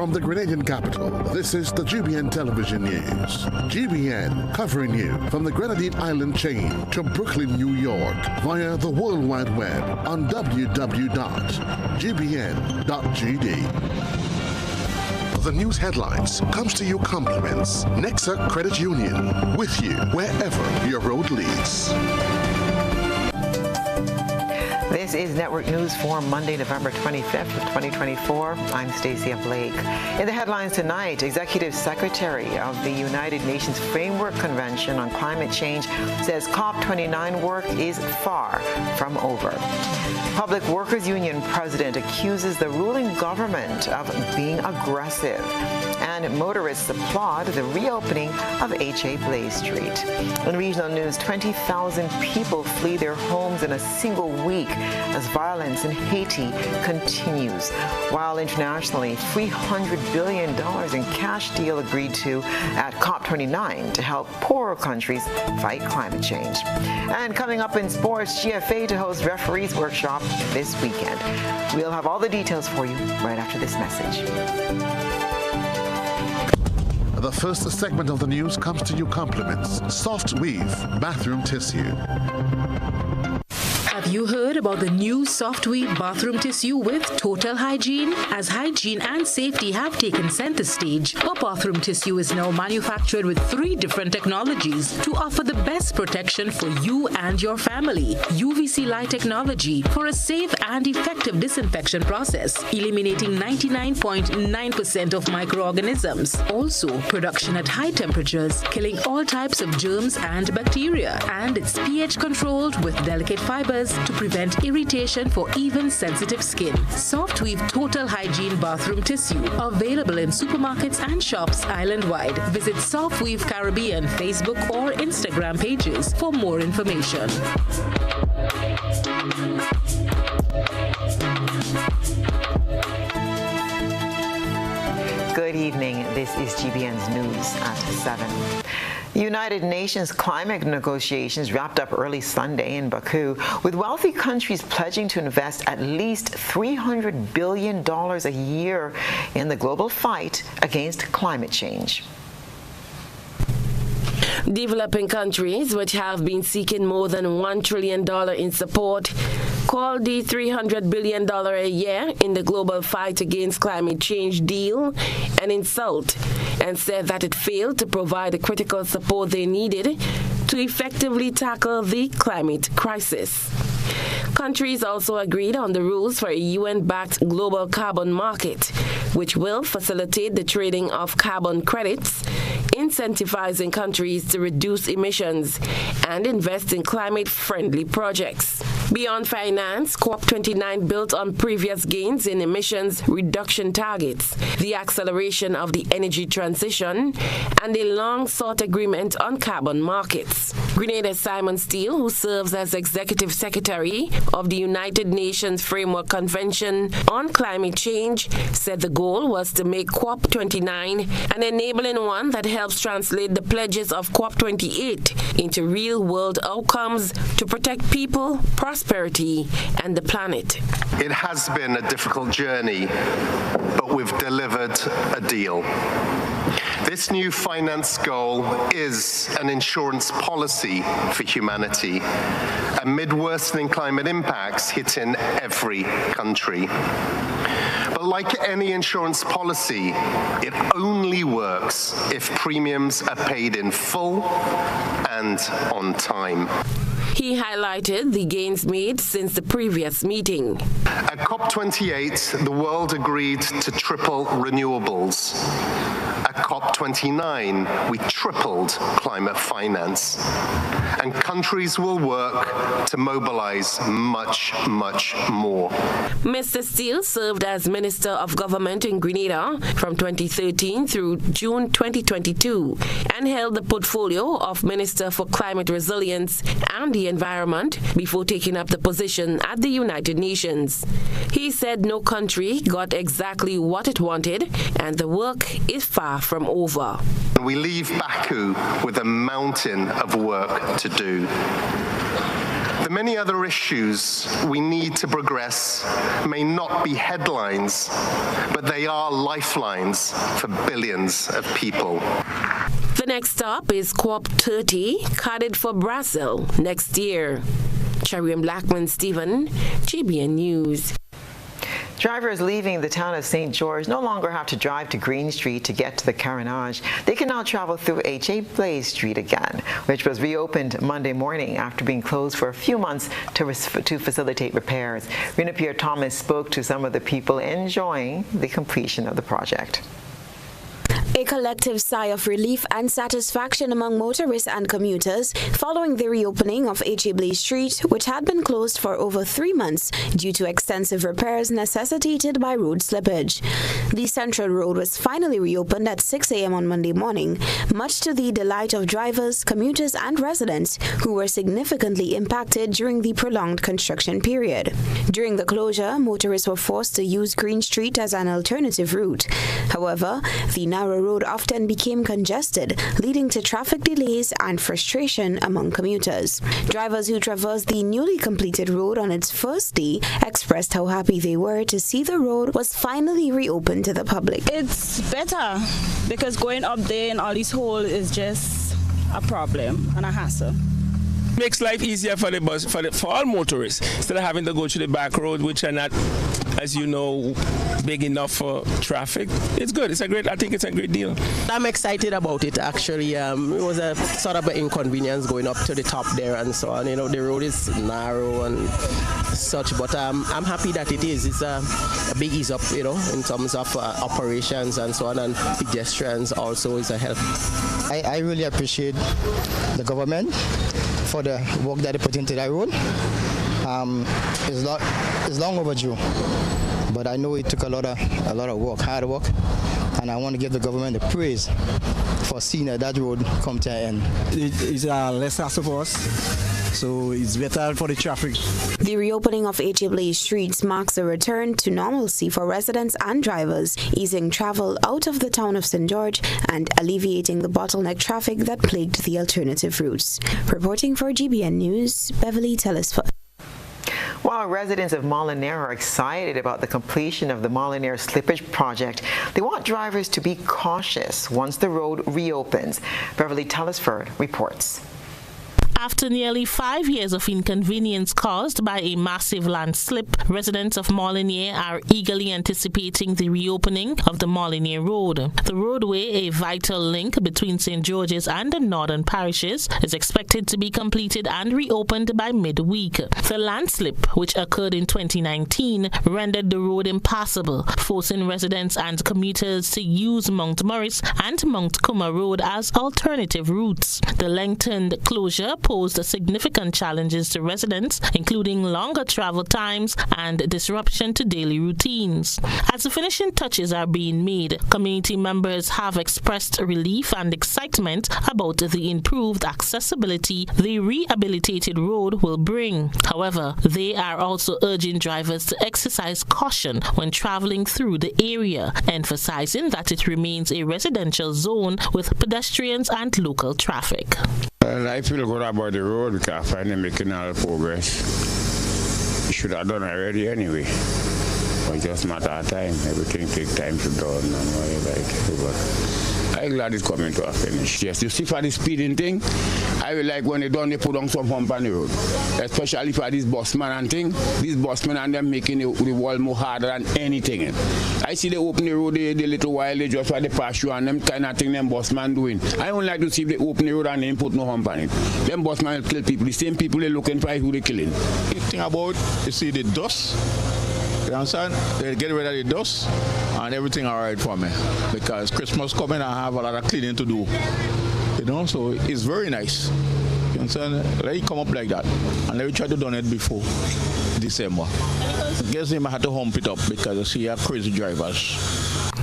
From the Grenadian capital, this is the GBN Television News. GBN covering you from the Grenadine Island chain to Brooklyn, New York via the World Wide Web on www.gbn.gd. The news headlines comes to you compliments Nexa Credit Union, with you wherever your road leads. This is Network News for Monday, November 25th of 2024. I'm Stasia Blake. In the headlines tonight, Executive Secretary of the United Nations Framework Convention on Climate Change says COP29 work is far from over. Public Workers Union President accuses the ruling government of being aggressive. And motorists applaud the reopening of H.A. Blaze Street. In regional news, 20,000 people flee their homes in a single week as violence in Haiti continues. While internationally, $300 billion in cash deal agreed to at COP29 to help poorer countries fight climate change. And coming up in sports, GFA to host referees workshop this weekend. We'll have all the details for you right after this message. The first segment of the news comes to you compliments Soft Weave Bathroom Tissue. Have you heard about the new Soft Weave bathroom tissue with total hygiene? As hygiene and safety have taken center stage, our bathroom tissue is now manufactured with 3 different technologies to offer the best protection for you and your family. UVC light technology for a safe and effective disinfection process, eliminating 99.9% of microorganisms. Also, production at high temperatures, killing all types of germs and bacteria. And it's pH controlled with delicate fibers to prevent irritation for even sensitive skin. Soft Weave Total Hygiene Bathroom Tissue, available in supermarkets and shops island-wide. Visit Soft Weave Caribbean Facebook or Instagram pages for more information. Good evening. This is GBN's News at 7. United Nations climate negotiations wrapped up early Sunday in Baku, with wealthy countries pledging to invest at least $300 billion a year in the global fight against climate change. Developing countries, which have been seeking more than $1 trillion in support, called the $300 billion a year in the global fight against climate change deal an insult, and said that it failed to provide the critical support they needed to effectively tackle the climate crisis. Countries also agreed on the rules for a UN-backed global carbon market, which will facilitate the trading of carbon credits, incentivizing countries to reduce emissions and invest in climate-friendly projects. Beyond finance, COP29 built on previous gains in emissions reduction targets, the acceleration of the energy transition, and a long-sought agreement on carbon markets. Grenada Simon Steele, who serves as Executive Secretary of the United Nations Framework Convention on Climate Change, said the goal was to make COP29 an enabling one that helps translate the pledges of COP28 into real-world outcomes to protect people, prosperity, and the planet. It has been a difficult journey, but we've delivered a deal. This new finance goal is an insurance policy for humanity amid worsening climate impacts hitting every country. But like any insurance policy, it only works if premiums are paid in full and on time. He highlighted the gains made since the previous meeting. At COP28, the world agreed to triple renewables. At COP29, we tripled climate finance. And countries will work to mobilize much, much more. Mr. Steele served as Minister of Government in Grenada from 2013 through June 2022 and held the portfolio of Minister for Climate Resilience and the Environment before taking up the position at the United Nations. He said no country got exactly what it wanted and the work is far from over. We leave Baku with a mountain of work to do. The The many other issues we need to progress may not be headlines, but they are lifelines for billions of people. The next stop is COP30, headed for Brazil next year. Chariam Blackman-Stephen, GBN News. Drivers leaving the town of St. George no longer have to drive to Green Street to get to the Carenage. They can now travel through H.A. Blaze Street again, which was reopened Monday morning after being closed for a few months to facilitate repairs. Rena Pierre-Thomas spoke to some of the people enjoying the completion of the project. A collective sigh of relief and satisfaction among motorists and commuters following the reopening of H.A. Blaze Street, which had been closed for over 3 months due to extensive repairs necessitated by road slippage. The Central Road was finally reopened at 6 a.m. on Monday morning, much to the delight of drivers, commuters, and residents who were significantly impacted during the prolonged construction period. During the closure, motorists were forced to use Green Street as an alternative route. However, the narrow road often became congested, leading to traffic delays and frustration among commuters. Drivers who traversed the newly completed road on its first day expressed how happy they were to see the road was finally reopened to the public. It's better because going up there in all these holes is just a problem and a hassle. Makes life easier for the bus, for all motorists, instead of having to go through the back road, which are not, as you know, big enough for traffic. It's good. I think it's a great deal. I'm excited about it, actually. It was a sort of an inconvenience going up to the top there and so on. You know, the road is narrow and such, but I'm happy that it is. It's a big ease up, you know, in terms of operations and so on, and pedestrians also is a help. I really appreciate the government for the work that they put into that road. It's long overdue, but I know it took a lot of work, hard work, and I want to give the government the praise for seeing that road come to an end. It's less hassle for us, so it's better for the traffic. The reopening of H.A. Blaze streets marks a return to normalcy for residents and drivers, easing travel out of the town of St. George and alleviating the bottleneck traffic that plagued the alternative routes. Reporting for GBN News, Beverly Telesford. While residents of Molineux are excited about the completion of the Molineux slippage project, they want drivers to be cautious once the road reopens. Beverly Telesford reports. After nearly 5 years of inconvenience caused by a massive landslip, residents of Molineux are eagerly anticipating the reopening of the Molineux Road. The roadway, a vital link between St. George's and the northern parishes, is expected to be completed and reopened by midweek. The landslip, which occurred in 2019, rendered the road impassable, forcing residents and commuters to use Mount Morris and Mount Kuma Road as alternative routes. The lengthened closure posed significant challenges to residents, including longer travel times and disruption to daily routines. As the finishing touches are being made, community members have expressed relief and excitement about the improved accessibility the rehabilitated road will bring. However, they are also urging drivers to exercise caution when traveling through the area, emphasizing that it remains a residential zone with pedestrians and local traffic. Well, I feel good about the road because I find them making all progress. You should have done already anyway. But it's just a matter of time. Everything takes time to done and whatever it is. But I'm glad it's coming to a finish. Yes, you see for the speeding thing, I will like when they done, they put on some hump on the road. Especially for these busmen and thing. These busmen and them making the wall more harder than anything. I see they open the road the little while, they just want to pass you and them kind of thing them busmen doing. I don't like to see if they open the road and they put no hump on it. Them busmen will kill people. The same people they looking for who they killing. The thing about, you see the dust, you understand? They get rid of the dust and everything all right for me. Because Christmas coming and I have a lot of cleaning to do. You know, so it's very nice. You understand? Let it come up like that. And let me try to do it before December. I guess they might have to hump it up because I see crazy drivers.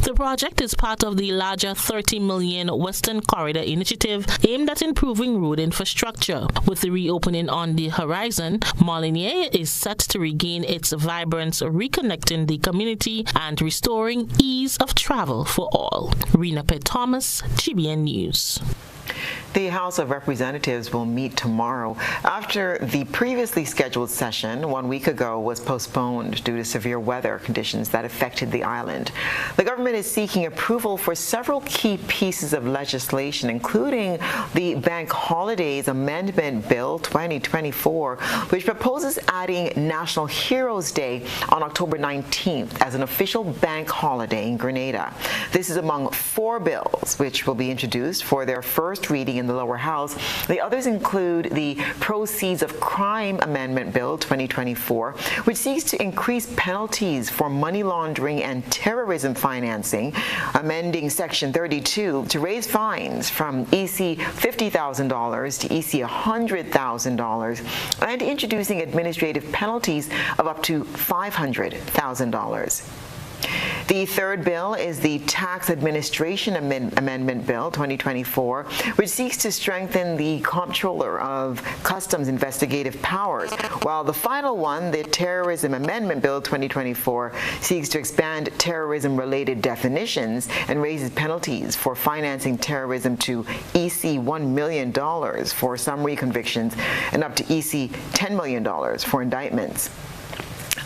The project is part of the larger $30 million Western Corridor initiative aimed at improving road infrastructure. With the reopening on the horizon, Molineux is set to regain its vibrance, reconnecting the community and restoring ease of travel for all. Rena Pitt Thomas, GBN News. The House of Representatives will meet tomorrow after the previously scheduled session 1 week ago was postponed due to severe weather conditions that affected the island. The government is seeking approval for several key pieces of legislation, including the Bank Holidays Amendment Bill 2024, which proposes adding National Heroes Day on October 19th as an official bank holiday in Grenada. This is among 4 bills which will be introduced for their first reading in the lower house. The others include the Proceeds of Crime Amendment Bill 2024, which seeks to increase penalties for money laundering and terrorism financing, amending Section 32 to raise fines from EC $50,000 to EC $100,000, and introducing administrative penalties of up to $500,000. The third bill is the Tax Administration Amendment Bill 2024, which seeks to strengthen the Comptroller of Customs investigative powers, while the final one, the Terrorism Amendment Bill 2024, seeks to expand terrorism-related definitions and raises penalties for financing terrorism to EC $1 million for summary convictions and up to EC $10 million for indictments.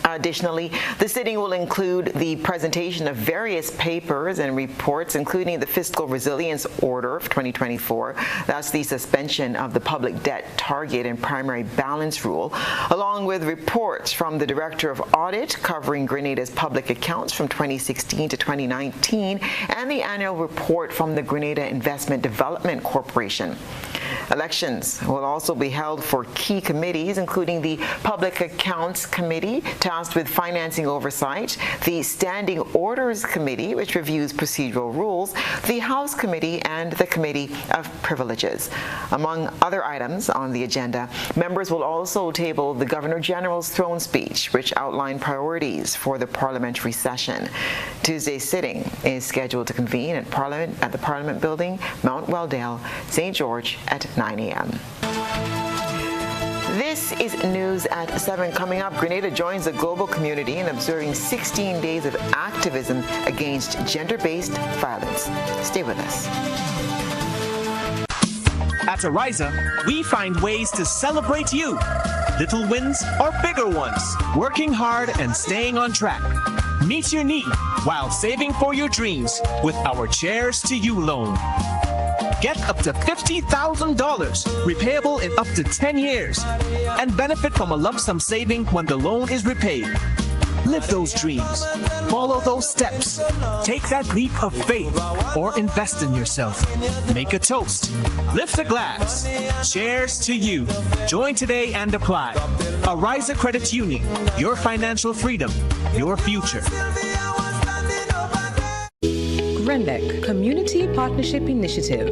Additionally, the sitting will include the presentation of various papers and reports, including the Fiscal Resilience Order of 2024, that's the suspension of the public debt target and primary balance rule, along with reports from the Director of Audit covering Grenada's public accounts from 2016 to 2019, and the annual report from the Grenada Investment Development Corporation. Elections will also be held for key committees, including the Public Accounts Committee, tasked with financing oversight, the Standing Orders Committee, which reviews procedural rules, the House Committee, and the Committee of Privileges. Among other items on the agenda, members will also table the Governor General's throne speech, which outlined priorities for the parliamentary session. Tuesday's sitting is scheduled to convene at the Parliament Building, Mount Weldale, St. George, at 9 a.m. This is News at 7. Coming up, Grenada joins the global community in observing 16 days of activism against gender-based violence. Stay with us. At Ariza, we find ways to celebrate you. Little wins or bigger ones. Working hard and staying on track. Meet your need while saving for your dreams with our Chairs to You loan. Get up to $50,000, repayable in up to 10 years, and benefit from a lump sum saving when the loan is repaid. Live those dreams. Follow those steps. Take that leap of faith or invest in yourself. Make a toast. Lift a glass. Cheers to you. Join today and apply. Ariza Credit Union. Your financial freedom. Your future. GRENLEC Community Partnership Initiative.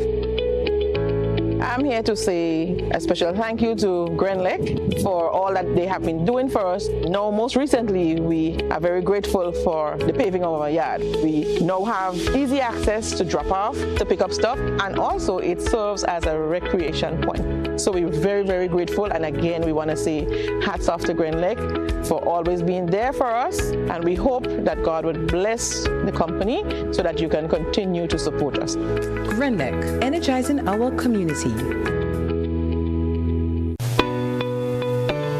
I'm here to say a special thank you to GRENLEC for all that they have been doing for us. Now, most recently, we are very grateful for the paving of our yard. We now have easy access to drop off, to pick up stuff, and also it serves as a recreation point. So we're very, very grateful, and again, we want to say hats off to GRENLEC for always being there for us, and we hope that God would bless the company so that you can continue to support us. GRENLEC, energizing our community.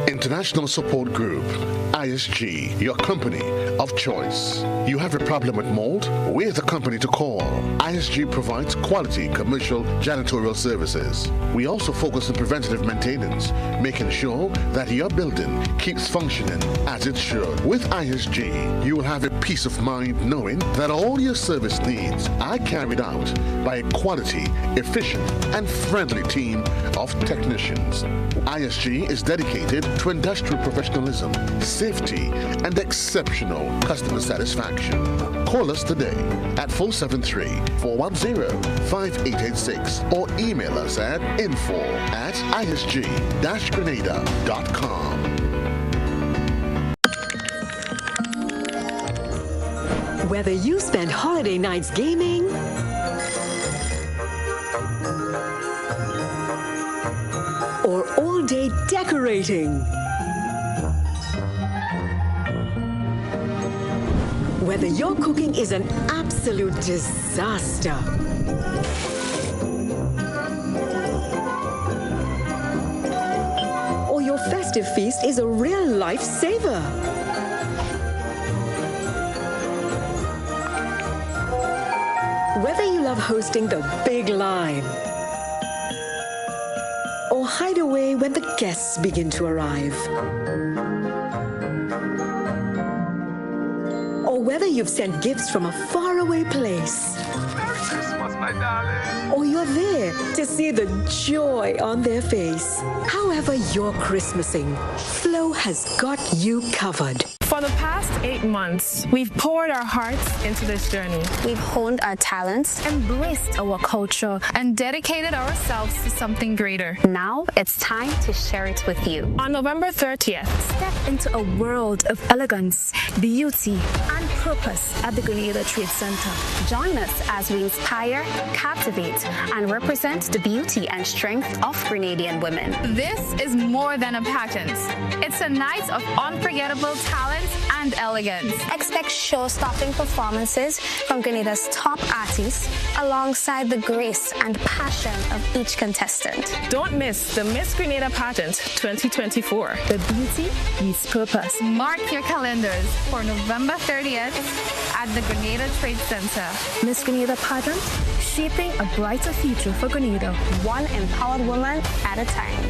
International Support Group, ISG, your company of choice. You have a problem with mold? We're the company to call. ISG provides quality commercial janitorial services. We also focus on preventative maintenance, making sure that your building keeps functioning as it should. With ISG, you will have a peace of mind knowing that all your service needs are carried out by a quality, efficient, and friendly team of technicians. ISG is dedicated to industrial professionalism, safety, and exceptional customer satisfaction. Call us today at 473-410-5886 or email us at info@isg-grenada.com. Whether you spend holiday nights gaming or all day decorating, whether your cooking is an absolute disaster festive feast is a real lifesaver. Whether you love hosting the big line or hide away when the guests begin to arrive, or whether you've sent gifts from a faraway place, Merry Christmas, my darling. or you're there to see the joy on their face. However you're Christmasing, Flow has got you covered. For the past 8 months, we've poured our hearts into this journey. We've honed our talents, embraced our culture, and dedicated ourselves to something greater. Now it's time to share it with you. On November 30th, step into a world of elegance, beauty, and purpose at the Grenada Trade Center. Join us as we inspire, captivate, and represent the beauty and strength of Grenadian women. This is more than a pageant. It's a night of unforgettable talent and elegance. Expect show-stopping performances from Grenada's top artists alongside the grace and passion of each contestant. Don't miss the Miss Grenada Pageant 2024. The beauty meets purpose. Mark your calendars for November 30th at the Grenada Trade Center. Miss Grenada Pageant, shaping a brighter future for Grenada, one empowered woman at a time.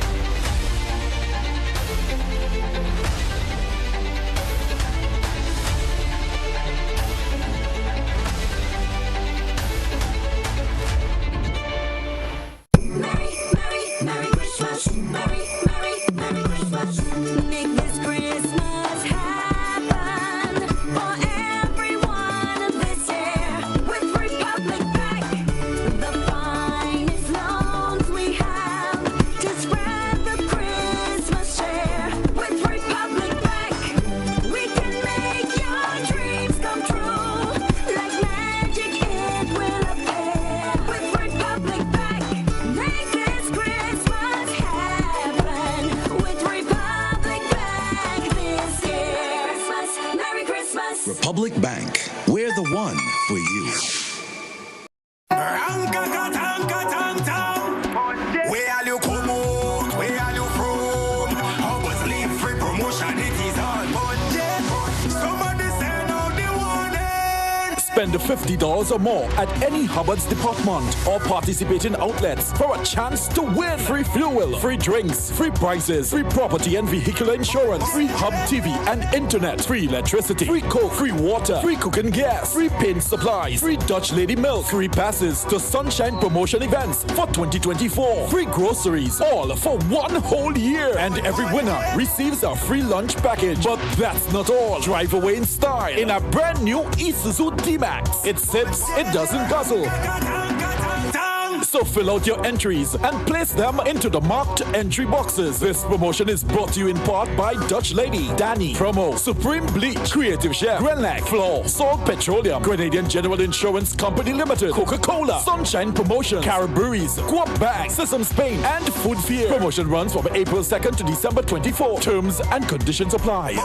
Republic Bank, we're the one for you. Where are you come out? Where are you from? How was leave free promotion? It is on Monday. Somebody send out the warning. Spend $50 or more at any Hubbard's department or participating outlets for a chance to win free fuel, free drinks, free prizes, free property and vehicular insurance, free Hub TV and internet, free electricity, free coke, free water, free cooking gas, free paint supplies, free Dutch Lady milk, free passes to Sunshine promotion events for 2024, free groceries, all for one whole year. And every winner receives a free lunch package. But that's not all. Drive away in style in a brand new Isuzu D-Max. It sips, it doesn't guzzle. So fill out your entries and place them into the marked entry boxes. This promotion is brought to you in part by Dutch Lady, Danny, Promo, Supreme Bleach, Creative Chef, Grenlac, Floor, Salt Petroleum, Grenadian General Insurance Company Limited, Coca-Cola, Sunshine Promotion, Caribberies, Guap Bag, Sesame Spain, and Food Fear. Promotion runs from April 2nd to December 24. Terms and conditions apply.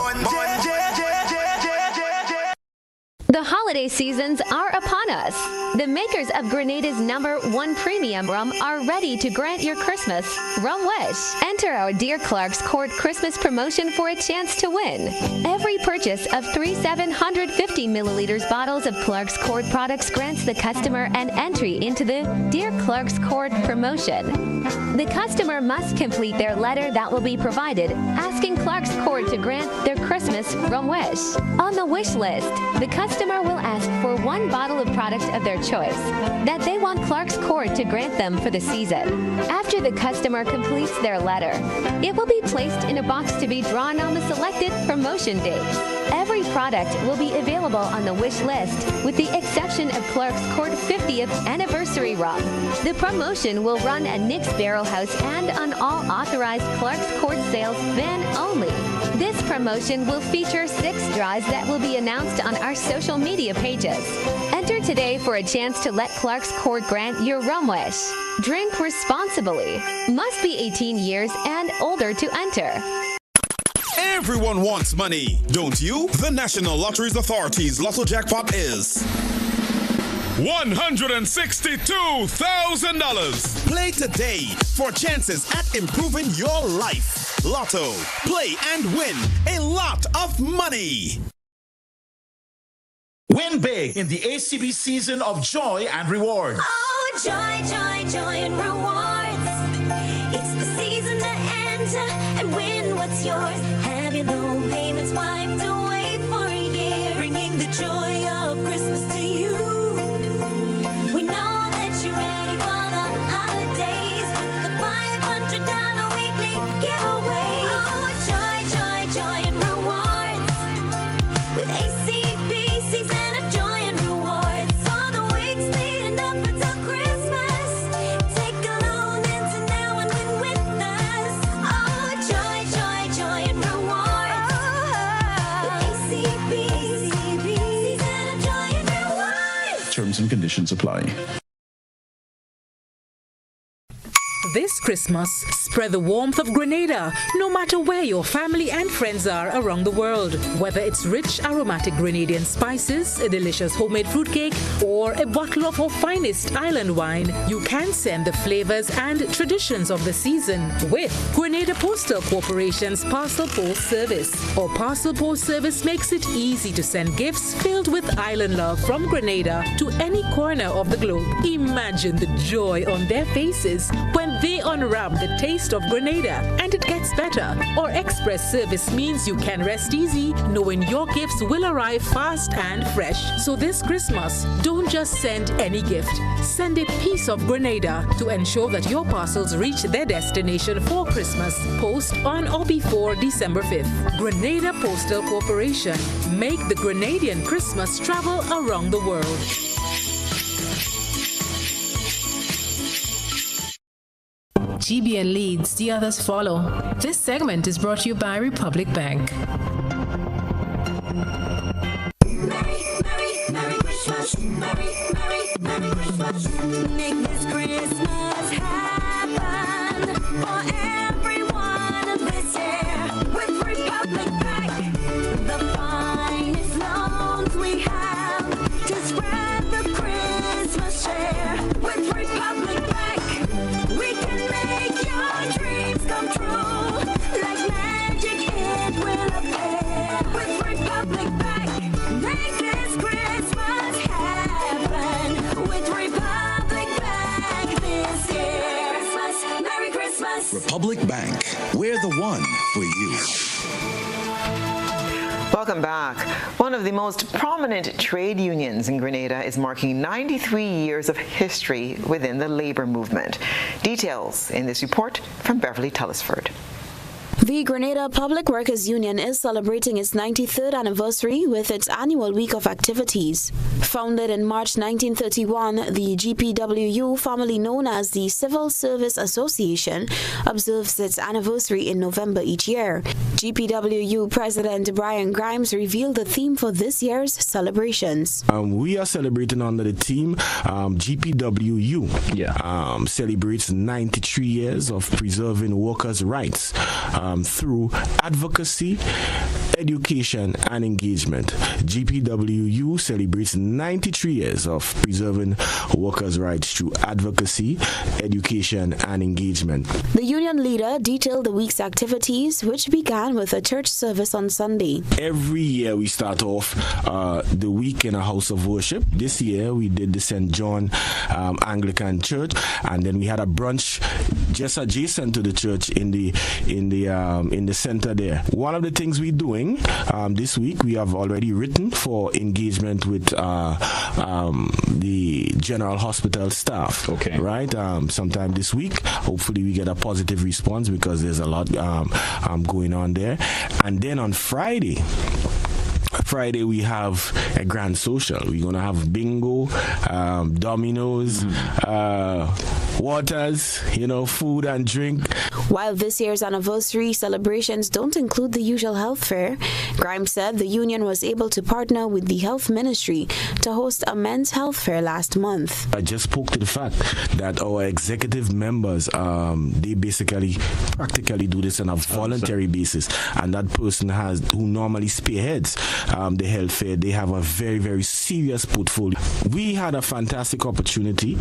The holiday seasons are upon us. The makers of Grenada's #1 premium rum are ready to grant your Christmas rum wish. Enter our Dear Clark's Court Christmas promotion for a chance to win. Every purchase of 3 750 milliliters bottles of Clark's Court products grants the customer an entry into the Dear Clark's Court promotion. The customer must complete their letter that will be provided asking Clark's Court to grant their Christmas rum wish. On the wish list, the customer will ask for 1 bottle of product of their choice that they want Clark's Court to grant them for the season. After the customer completes their letter, it will be placed in a box to be drawn on the selected promotion date. Every product will be available on the wish list with the exception of Clark's Court 50th anniversary rum. The promotion will run at Nick's Barrel House and on all authorized Clark's Court sales then only. This promotion will feature 6 draws that will be announced on our social media pages. Enter today for a chance to let Clark's Court grant your rum wish. Drink responsibly. Must be 18 years and older to enter. Everyone wants money, don't you? The National Lotteries Authority's Lotto Jackpot is $162,000. Play today for chances at improving your life. Lotto. Play and win a lot of money. Win big in the ACB season of joy and rewards. Oh, joy, joy, joy and rewards. It's the season to enter and win what's yours. Have your loan payments wiped away for a year, bringing the joy of Christmas to you. We know that you're ready for the holidays. The $500 weekly giveaway. Oh, joy, joy, joy and rewards. With ACB season of joy and rewards. All the weeks leading up until Christmas. Take a loan into now and win with us. Oh, joy, joy, joy and rewards. With ACB season of joy and rewards. Terms and conditions apply. This Christmas, spread the warmth of Grenada, no matter where your family and friends are around the world. Whether it's rich aromatic Grenadian spices, a delicious homemade fruitcake, or a bottle of our finest island wine, you can send the flavors and traditions of the season with Grenada Postal Corporation's Parcel Post Service. Our Parcel Post Service makes it easy to send gifts filled with island love from Grenada to any corner of the globe. Imagine the joy on their faces when they unwrap the taste of Grenada, and it gets better. Our express service means you can rest easy knowing your gifts will arrive fast and fresh. So this Christmas, don't just send any gift. Send a piece of Grenada to ensure that your parcels reach their destination for Christmas. Post on or before December 5th. Grenada Postal Corporation. Make the Grenadian Christmas travel around the world. GBN leads, the others follow. This segment is brought to you by Republic Bank. Merry Christmas, Merry Christmas. Make this Christmas happen for everyone this year. With Republic Bank, the finest loans we have to spread the Christmas cheer. With Republic Bank, we can make your dreams come true. Like magic, it will appear. With Republic Bank, make this Christmas happen. With Republic Bank this year. Christmas, Merry Christmas. Republic Bank, we're the one for you. Welcome back. One of the most prominent trade unions in Grenada is marking 93 years of history within the labor movement. Details in this report from Beverly Tellisford. The Grenada Public Workers Union is celebrating its 93rd anniversary with its annual week of activities. Founded in March 1931, the GPWU, formerly known as the Civil Service Association, observes its anniversary in November each year. GPWU President Brian Grimes revealed the theme for this year's celebrations. We are celebrating under the theme GPWU celebrates 93 years of preserving workers' rights through advocacy, education, and engagement. GPWU celebrates 93 years of preserving workers' rights through advocacy, education, and engagement. The union leader detailed the week's activities, which began with a church service on Sunday. Every year we start off the week in a house of worship. This year we did the St. John Anglican Church, and then we had a brunch just adjacent to the church in the center there. One of the things we're doing this week, we have already written for engagement with the General Hospital staff. Okay. Right? Sometime this week, hopefully we get a positive response because there's a lot going on there. And then on Friday we have a grand social. We're going to have bingo, dominoes, waters, food and drink. While this year's anniversary celebrations don't include the usual health fair, Grimes said the union was able to partner with the health ministry to host a men's health fair last month. I just spoke to the fact that our executive members, they practically do this on a voluntary basis, and that person who normally spearheads the health fair, they have a very, very serious portfolio. We had a fantastic opportunity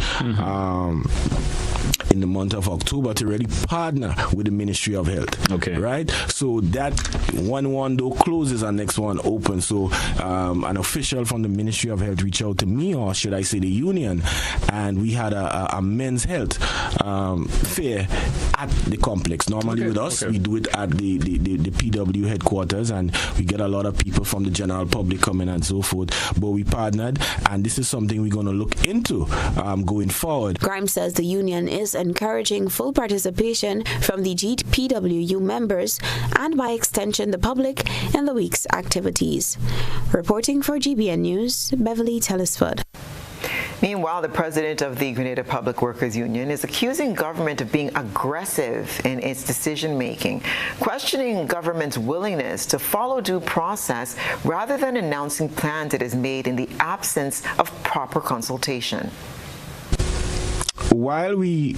in the month of October to really partner with the Ministry of Health. Okay. Right? So that one door closes and next one opens. So an official from the Ministry of Health reached out to me, or should I say the union, and we had a men's health fair at the complex. Normally with us, we do it at the PW headquarters, and we get a lot of people from the general public coming and so forth. But we partnered, and this is something we're going to look into going forward. Grimes says the union is encouraging full participation from the GPWU members and by extension the public in the week's activities. Reporting for GBN News, Beverly Telesford. Meanwhile, the president of the Grenada Public Workers Union is accusing government of being aggressive in its decision-making, questioning government's willingness to follow due process rather than announcing plans it has made in the absence of proper consultation. While we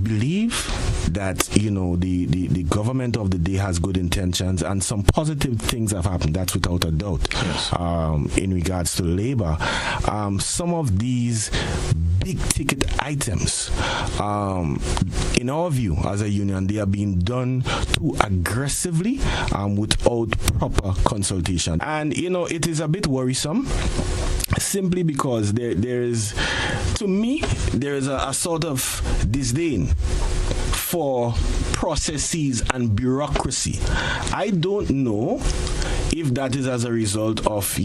believe that the government of the day has good intentions and some positive things have happened, that's without a doubt. Yes. In regards to labor, some of these big ticket items, in our view as a union, they are being done too aggressively without proper consultation, and it is a bit worrisome, simply because there is a sort of disdain for processes and bureaucracy. I don't know if that is as a result of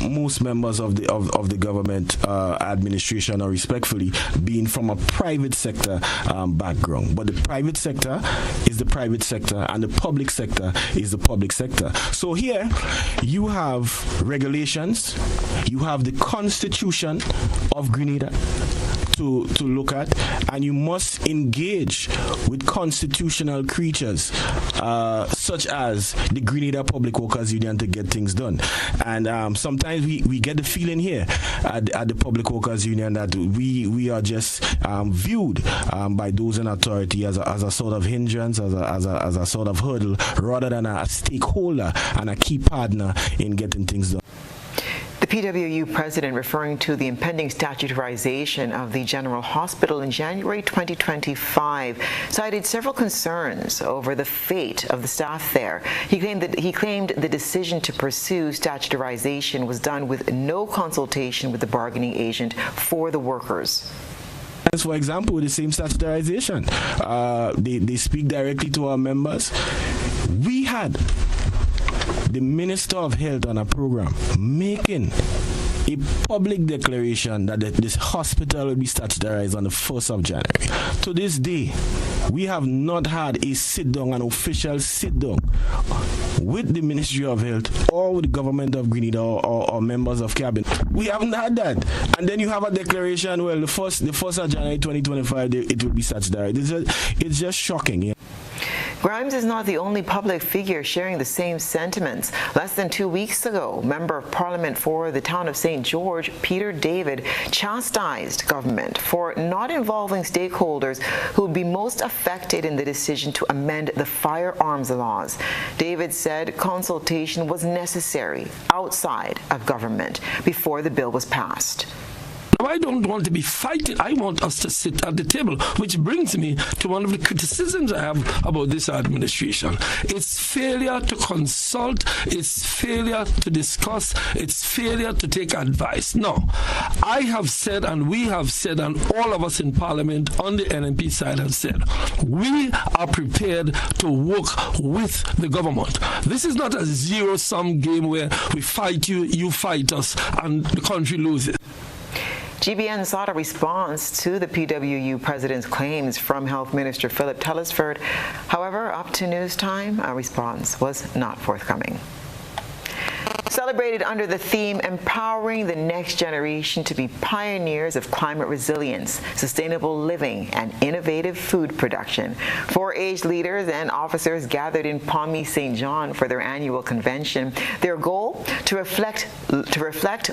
most members of the government administration, or respectfully, being from a private sector background. But the private sector is the private sector, and the public sector is the public sector. So here you have regulations, you have the Constitution of Grenada to look at, and you must engage with constitutional creatures such as the Grenada Public Workers Union to get things done. And sometimes we get the feeling here at the Public Workers Union that we are just viewed by those in authority as a sort of hindrance, as a sort of hurdle, rather than a stakeholder and a key partner in getting things done. The PWU president, referring to the impending statutorization of the General Hospital in January 2025, cited several concerns over the fate of the staff there. He claimed the decision to pursue statutorization was done with no consultation with the bargaining agent for the workers. For example, with the same statutorization, they speak directly to our members. We had the Minister of Health on a program making a public declaration that this hospital will be statutorized on the 1st of January. To this day, we have not had a sit-down, an official sit-down with the Ministry of Health or with the government of Grenada or members of cabinet. We haven't had that. And then you have a declaration, well, the 1st of January 2025, it will be statutorized. It's just shocking. Yeah. Grimes is not the only public figure sharing the same sentiments. Less than 2 weeks ago, Member of Parliament for the town of St. George, Peter David, chastised government for not involving stakeholders who would be most affected in the decision to amend the firearms laws. David said consultation was necessary outside of government before the bill was passed. I don't want to be fighting. I want us to sit at the table, which brings me to one of the criticisms I have about this administration. It's failure to consult, it's failure to discuss, it's failure to take advice. No, I have said, and we have said, and all of us in Parliament on the NMP side have said, we are prepared to work with the government. This is not a zero-sum game where we fight you, you fight us, and the country loses. GBN sought a response to the PWU president's claims from Health Minister Philip Telesford. However, up to news time, a response was not forthcoming. Celebrated under the theme Empowering the Next Generation to be Pioneers of Climate Resilience, Sustainable Living, and Innovative Food Production, 4-H leaders and officers gathered in Palmy St. John for their annual convention. Their goal? To reflect,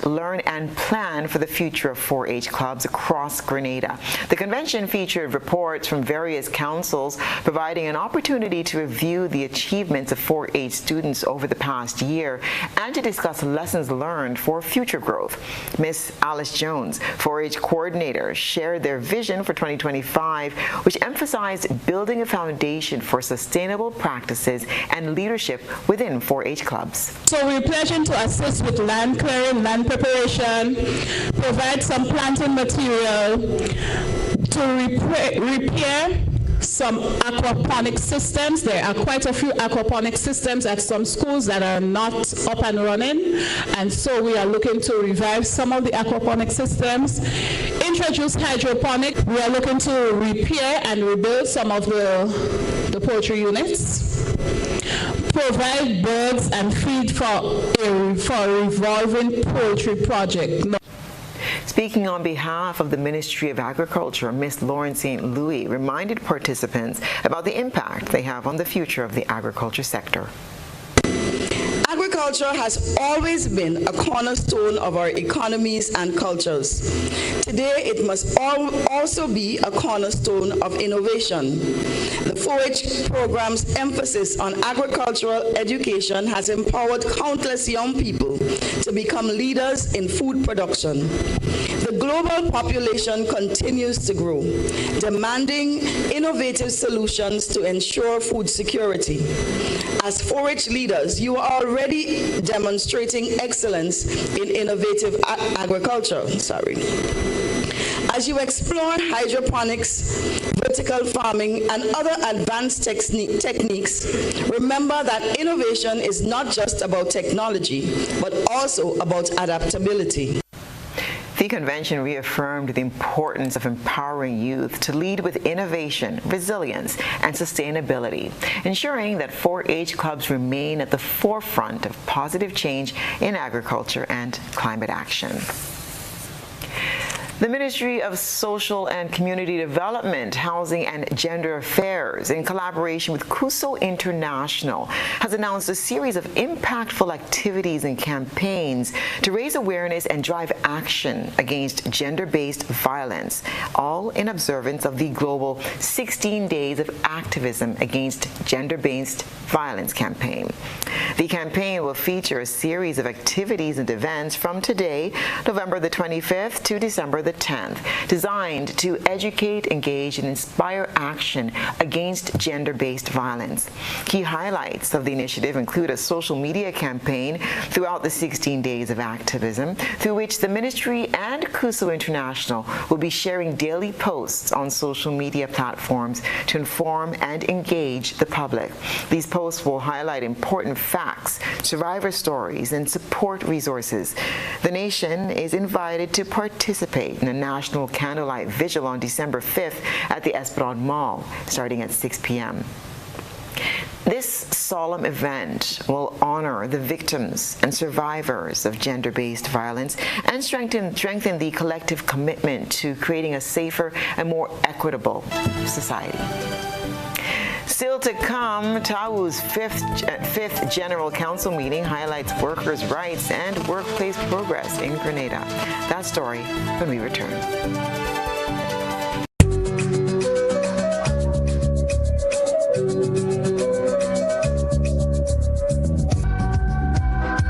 learn, and plan for the future of 4-H clubs across Grenada. The convention featured reports from various councils, providing an opportunity to review the achievements of 4-H students over the past year and to discuss lessons learned for future growth. Ms. Alice Jones, 4-H coordinator, shared their vision for 2025, which emphasized building a foundation for sustainable practices and leadership within 4-H clubs. So we're pledging to assist with land clearing, land preparation, provide some planting material, to repair some aquaponic systems. There are quite a few aquaponic systems at some schools that are not up and running, and so we are looking to revive some of the aquaponic systems, introduce hydroponic. We are looking to repair and rebuild some of the poultry units, provide birds and feed for a revolving poultry project. Speaking on behalf of the Ministry of Agriculture, Ms. Lauren St. Louis reminded participants about the impact they have on the future of the agriculture sector. Agriculture has always been a cornerstone of our economies and cultures. Today, it must also be a cornerstone of innovation. The 4-H program's emphasis on agricultural education has empowered countless young people to become leaders in food production. The global population continues to grow, demanding innovative solutions to ensure food security. As 4-H leaders, you are already demonstrating excellence in innovative agriculture. As you explore hydroponics, vertical farming, and other advanced techniques, remember that innovation is not just about technology, but also about adaptability. The convention reaffirmed the importance of empowering youth to lead with innovation, resilience, and sustainability, ensuring that 4-H clubs remain at the forefront of positive change in agriculture and climate action. The Ministry of Social and Community Development, Housing and Gender Affairs, in collaboration with CUSO International, has announced a series of impactful activities and campaigns to raise awareness and drive action against gender-based violence, all in observance of the global 16 Days of Activism Against Gender-Based Violence campaign. The campaign will feature a series of activities and events from today, November the 25th, to December the 10th, designed to educate, engage, and inspire action against gender-based violence. Key highlights of the initiative include a social media campaign throughout the 16 Days of Activism, through which the ministry and CUSO International will be sharing daily posts on social media platforms to inform and engage the public. These posts will highlight important facts, survivor stories, and support resources. The nation is invited to participate in a national candlelight vigil on December 5th at the Esplanade Mall, starting at 6 p.m. This solemn event will honor the victims and survivors of gender-based violence and strengthen the collective commitment to creating a safer and more equitable society. Still to come, TAWU's fifth General Council meeting highlights workers' rights and workplace progress in Grenada. That story when we return.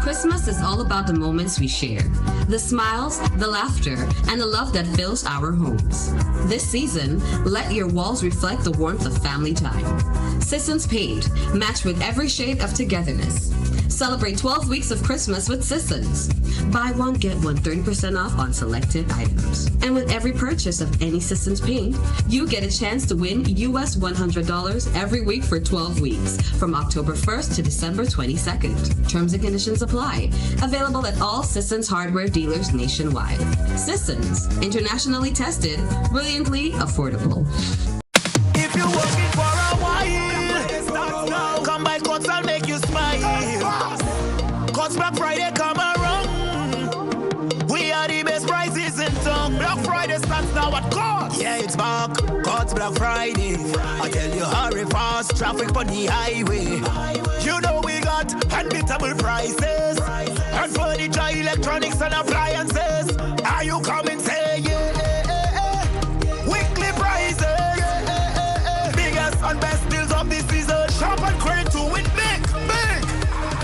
Christmas is all about the moments we share, the smiles, the laughter, and the love that fills our homes. This season, let your walls reflect the warmth of family time. Sisson's Paint, match with every shade of togetherness. Celebrate 12 weeks of Christmas with Sissons. Buy one, get one 30% off on selected items. And with every purchase of any Sissons Paint, you get a chance to win US $100 every week for 12 weeks, from October 1st to December 22nd. Terms and conditions apply. Available at all Sissons hardware dealers nationwide. Sissons, internationally tested, brilliantly affordable. If you're working for a while, come by Courts, I'll make you smile. Courts Black Friday come around. We are the best prices in town. Black Friday starts now at Courts. Yeah, it's back. Courts Black Friday. I tell you, hurry fast. Traffic on the highway. You know we got unbeatable prices. And furniture, electronics, and appliances. Are you coming? Say yeah. Weekly prices. Biggest and best deals of this season. Shop and credit to win big.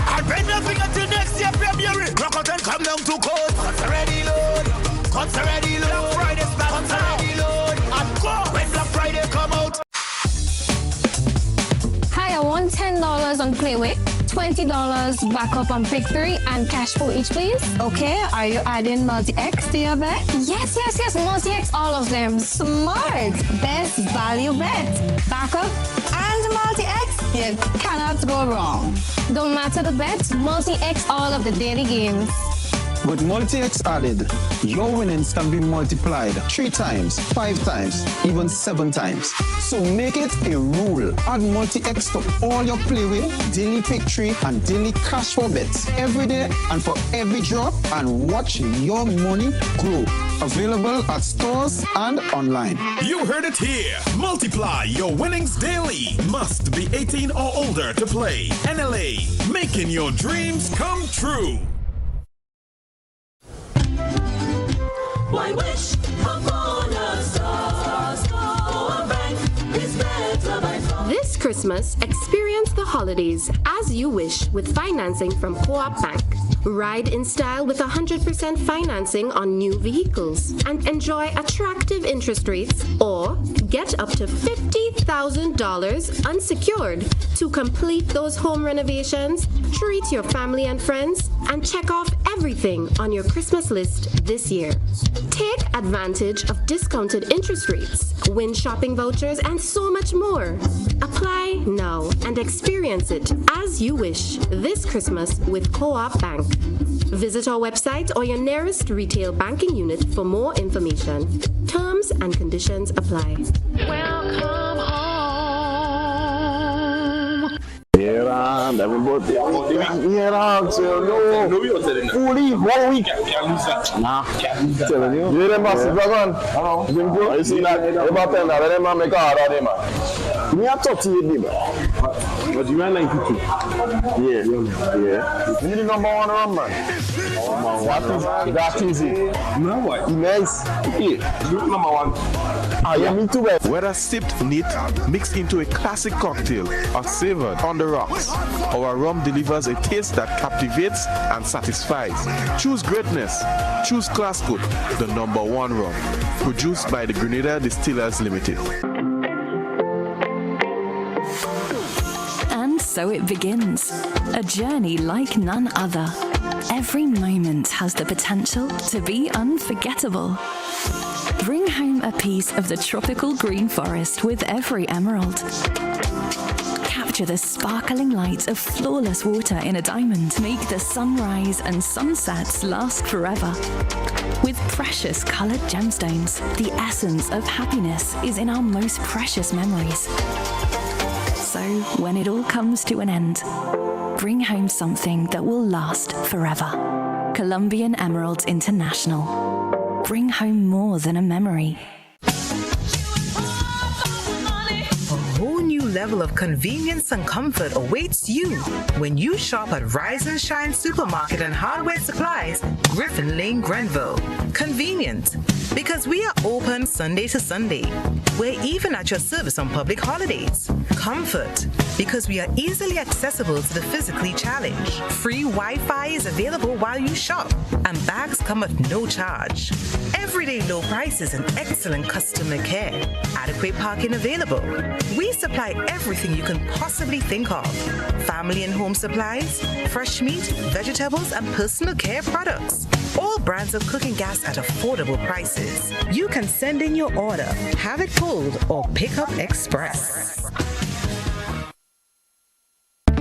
And bend your finger till next year, February. Rock out and come down to court. Cuts already load. Cuts already load. Black Friday start. Cuts already load. And go when Black Friday come out. Hi, I want $10 on Playway, $20 back up on Pick 3, and cash for each, please. Okay, are you adding multi-X to your bet? Yes, multi-X, all of them. Smart. Best value bet. Back up and multi-X. You cannot go wrong. Don't matter the bet, multi-X all of the daily games. With multi-X added, your winnings can be multiplied 3 times, 5 times, even 7 times. So make it a rule. Add multi-X to all your Playway, daily Pick 3, and daily cash for bets every day and for every drop, and watch your money grow. Available at stores and online. You heard it here. Multiply your winnings daily. Must be 18 or older to play. NLA, making your dreams come true. Why wish upon a star bank is better by far. This Christmas, experience the holidays as you wish with financing from Co-op Bank. Ride in style with 100% financing on new vehicles and enjoy attractive interest rates, or get up to $50,000 unsecured to complete those home renovations, treat your family and friends, and check off everything on your Christmas list this year. Take advantage of discounted interest rates, win shopping vouchers, and so much more. Apply now and experience it as you wish this Christmas with Co-op Bank. Visit our website or your nearest retail banking unit for more information. Terms and conditions apply. Welcome home. Here and everybody. Here and fully 1 week. Nah, telling you. You remember Dragon? Hello. You see that? About 10, I remember make a hard day, man. Me a 38, man. But you are 92. Yeah. You need the number 1 run, man. That is it. No what? Nice. Yeah. Number 1. Yeah, me too, man. Whether sipped neat, mixed into a classic cocktail, or savored on the rocks, our rum delivers a taste that captivates and satisfies. Choose greatness. Choose Class Cook, the number 1 rum. Produced by the Grenada Distillers Limited. And so it begins. A journey like none other. Every moment has the potential to be unforgettable. Bring home a piece of the tropical green forest with every emerald. Capture the sparkling light of flawless water in a diamond. Make the sunrise and sunsets last forever. With precious colored gemstones, the essence of happiness is in our most precious memories. So, when it all comes to an end, bring home something that will last forever. Colombian Emeralds International. Bring home more than a memory. A whole new level of convenience and comfort awaits you when you shop at Rise and Shine Supermarket and Hardware Supplies, Griffin Lane, Grenville. Convenient, because we are open Sunday to Sunday. We're even at your service on public holidays. Comfort, because we are easily accessible to the physically challenged. Free Wi-Fi is available while you shop, and bags come at no charge. Everyday low prices and excellent customer care. Adequate parking available. We supply everything you can possibly think of. Family and home supplies, fresh meat, vegetables, and personal care products. All brands of cooking gas at affordable prices. You can send in your order, have it pulled, or pick up express.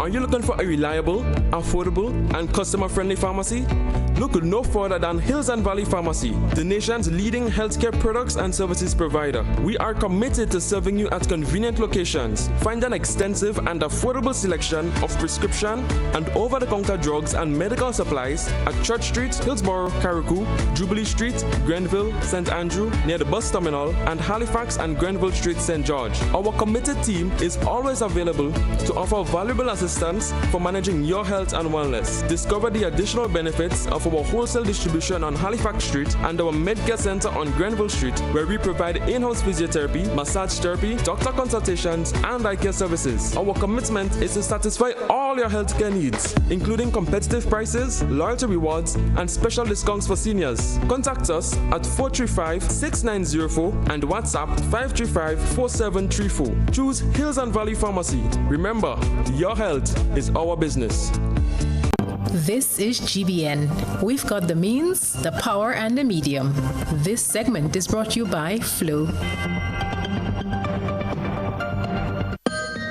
Are you looking for a reliable, affordable, and customer-friendly pharmacy? Look no further than Hills and Valley Pharmacy, the nation's leading healthcare products and services provider. We are committed to serving you at convenient locations. Find an extensive and affordable selection of prescription and over-the-counter drugs and medical supplies at Church Street, Hillsborough, Carriacou, Jubilee Street, Grenville, St. Andrew, near the bus terminal, and Halifax and Grenville Street, St. George. Our committed team is always available to offer valuable assistance assistance for managing your health and wellness. Discover the additional benefits of our wholesale distribution on Halifax Street and our Medcare Center on Grenville Street, where we provide in-house physiotherapy, massage therapy, doctor consultations, and eye care services. Our commitment is to satisfy all your healthcare needs, including competitive prices, loyalty rewards, and special discounts for seniors. Contact us at 435-6904 and WhatsApp 535-4734. Choose Hills and Valley Pharmacy. Remember, your health is our business. This is GBN. We've got the means, the power, and the medium. This segment is brought to you by Flow.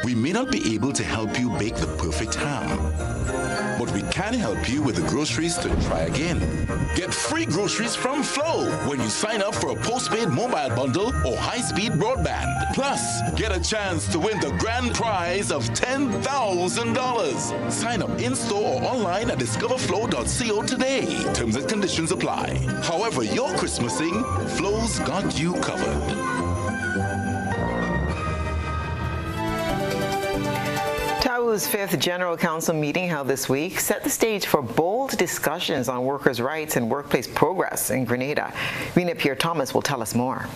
We may not be able to help you bake the perfect ham, but we can help you with the groceries to try again. Get free groceries from Flow when you sign up for a postpaid mobile bundle or high-speed broadband. Plus, get a chance to win the grand prize of $10,000. Sign up in-store or online at discoverflow.co today. Terms and conditions apply. However you're Christmasing, Flow's got you covered. TAWU's 5th General Council meeting held this week set the stage for bold discussions on workers' rights and workplace progress in Grenada. Rena Pierre-Thomas will tell us more.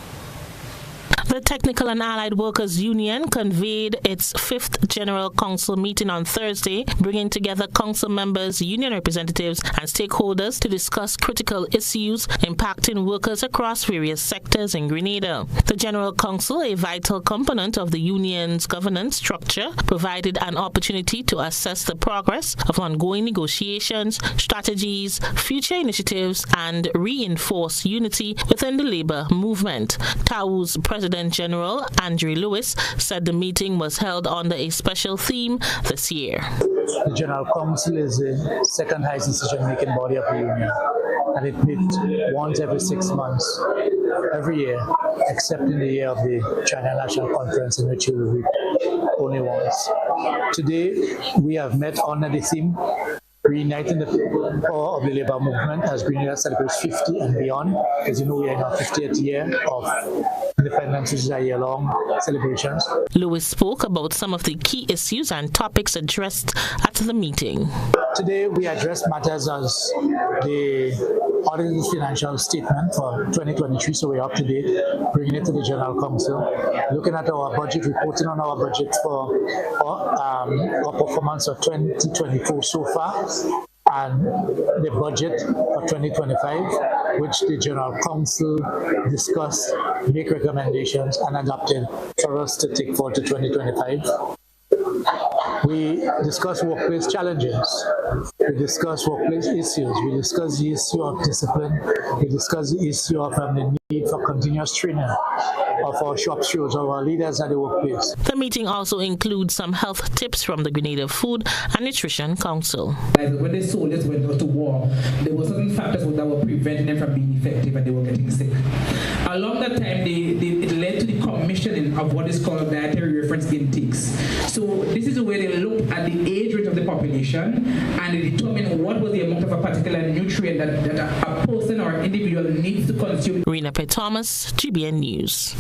The Technical and Allied Workers Union convened its 5th General Council meeting on Thursday, bringing together council members, union representatives, and stakeholders to discuss critical issues impacting workers across various sectors in Grenada. The General Council, a vital component of the union's governance structure, provided an opportunity to assess the progress of ongoing negotiations, strategies, future initiatives, and reinforce unity within the labor movement. TAWU's President General Andrew Lewis said the meeting was held under a special theme this year. The General Council is the second highest decision-making body of the union, and it meets once every 6 months, every year, except in the year of the China National Conference, in which we will meet only once. Today, we have met under the theme reuniting the power of the labor movement as Grenada celebrates 50 and beyond. As you know, we are in our 50th year of independence, which is a year-long celebrations. Lewis spoke about some of the key issues and topics addressed at the meeting. Today, we addressed matters as the audited financial statement for 2023, so we're up to date, bringing it to the General Council, looking at our budget, reporting on our budget for our performance of 2024 so far, and the budget for 2025, which the General Council discussed, make recommendations, and adopted for us to take forward to 2025. We discuss workplace challenges, we discuss workplace issues, we discuss the issue of discipline, we discuss the issue of the need for continuous training of our shop stewards, of our leaders at the workplace. The meeting also includes some health tips from the Grenada Food and Nutrition Council. When the soldiers went out to war, there were certain factors that were preventing them from being effective and they were getting sick. Along that time, it led to the commissioning of what is called dietary reference intakes. So this is where they look at the age rate of the population and they determine what was the amount of a particular nutrient that a person or individual needs to consume. Rena Thomas, GBN News.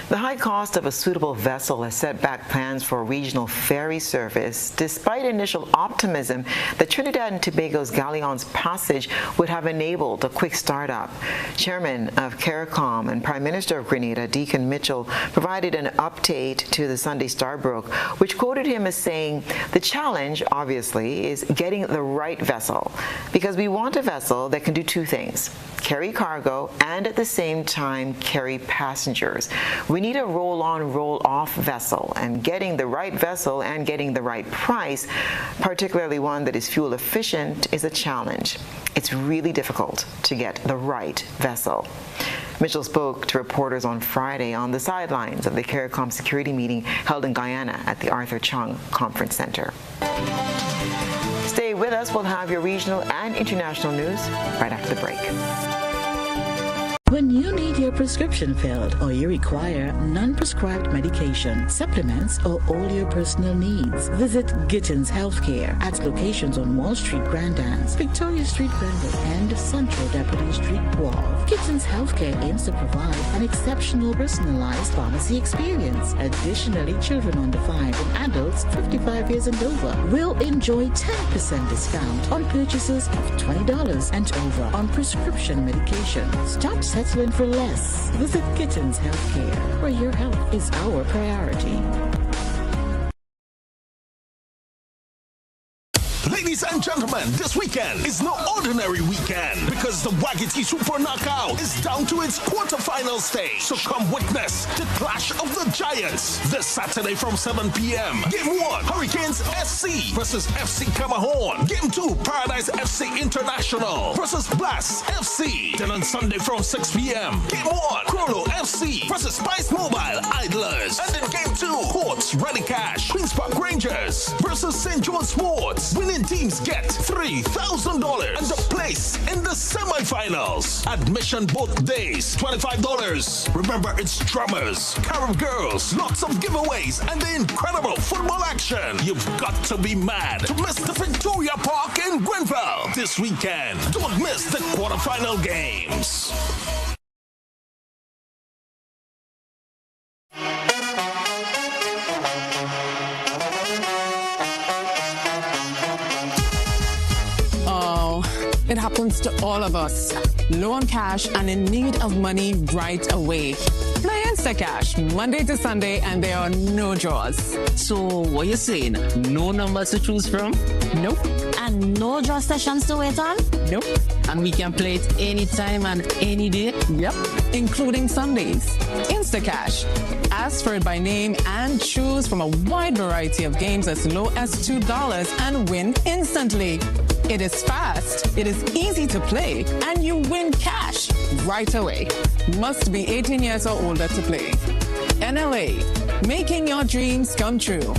The high cost of a suitable vessel has set back plans for regional ferry service, despite initial optimism that Trinidad and Tobago's Galleon's passage would have enabled a quick startup. Chairman of CARICOM and Prime Minister of Grenada, Deacon Mitchell, provided an update to the Sunday Starbrook, which quoted him as saying, "The challenge, obviously, is getting the right vessel, because we want a vessel that can do two things: carry cargo and at the same time carry passengers. We need a roll-on, roll-off vessel, and getting the right vessel and getting the right price, particularly one that is fuel efficient, is a challenge. It's really difficult to get the right vessel." Mitchell spoke to reporters on Friday on the sidelines of the CARICOM security meeting held in Guyana at the Arthur Chung Conference Center. Stay with us. We'll have your regional and international news right after the break. When you need your prescription filled or you require non-prescribed medication, supplements, or all your personal needs, visit Gittins Healthcare at locations on Wall Street, Grand Anse, Victoria Street, Granville, and Central Deputy Street, Wharf. Gittins Healthcare aims to provide an exceptional personalized pharmacy experience. Additionally, children under 5 and adults 55 years and over will enjoy 10% discount on purchases of $20 and over on prescription medication. Stop settling for less. Visit Gittins Healthcare, where your health is our priority. Ladies and gentlemen, this weekend is no ordinary weekend because the Wagiti Super Knockout is down to its quarterfinal stage. So come witness the clash of the giants this Saturday from 7 p.m. Game 1, Hurricanes SC versus FC Camahorn. Game 2, Paradise FC International versus Blast FC. Then on Sunday from 6 p.m. Game 1, Crollo FC versus Spice Mobile Idlers. And then Game 2, Quartz Ready Cash Queen's Park Rangers versus St. John Sports. Winning teams get $3,000 and a place in the semifinals. Admission both days, $25. Remember, it's drummers, Carib girls, lots of giveaways, and the incredible football action. You've got to be mad to miss the Victoria Park in Grenville this weekend. Don't miss the quarterfinal games. It happens to all of us. Low on cash and in need of money right away. Play Instacash Monday to Sunday and there are no draws. So what you saying? No numbers to choose from? Nope. And no draw sessions to wait on? Nope. And we can play it anytime and any day? Yep. Including Sundays. Instacash. Ask for it by name and choose from a wide variety of games as low as $2 and win instantly. It is fast, it is easy to play, and you win cash right away. Must be 18 years or older to play. NLA, making your dreams come true.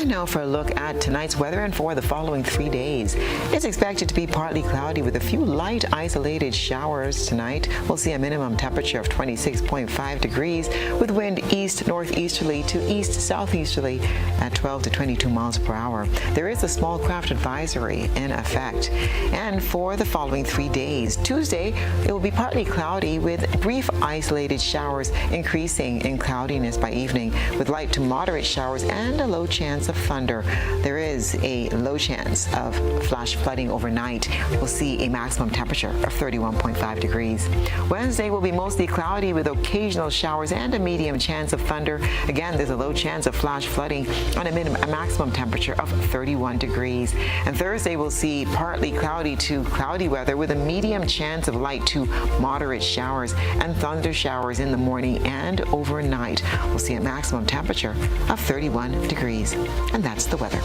Now for a look at tonight's weather and for the following 3 days. It's expected to be partly cloudy with a few light isolated showers tonight. We'll see a minimum temperature of 26.5 degrees with wind east-northeasterly to east-southeasterly at 12 to 22 miles per hour. There is a small craft advisory in effect. And for the following 3 days, Tuesday, it will be partly cloudy with brief isolated showers increasing in cloudiness by evening with light to moderate showers and a low chance of thunder. There is a low chance of flash flooding overnight. We'll see a maximum temperature of 31.5 degrees. Wednesday will be mostly cloudy with occasional showers and a medium chance of thunder. Again, there's a low chance of flash flooding on a maximum temperature of 31 degrees. And Thursday we'll see partly cloudy to cloudy weather with a medium chance of light to moderate showers and thunder showers in the morning and overnight. We'll see a maximum temperature of 31 degrees. And that's the weather.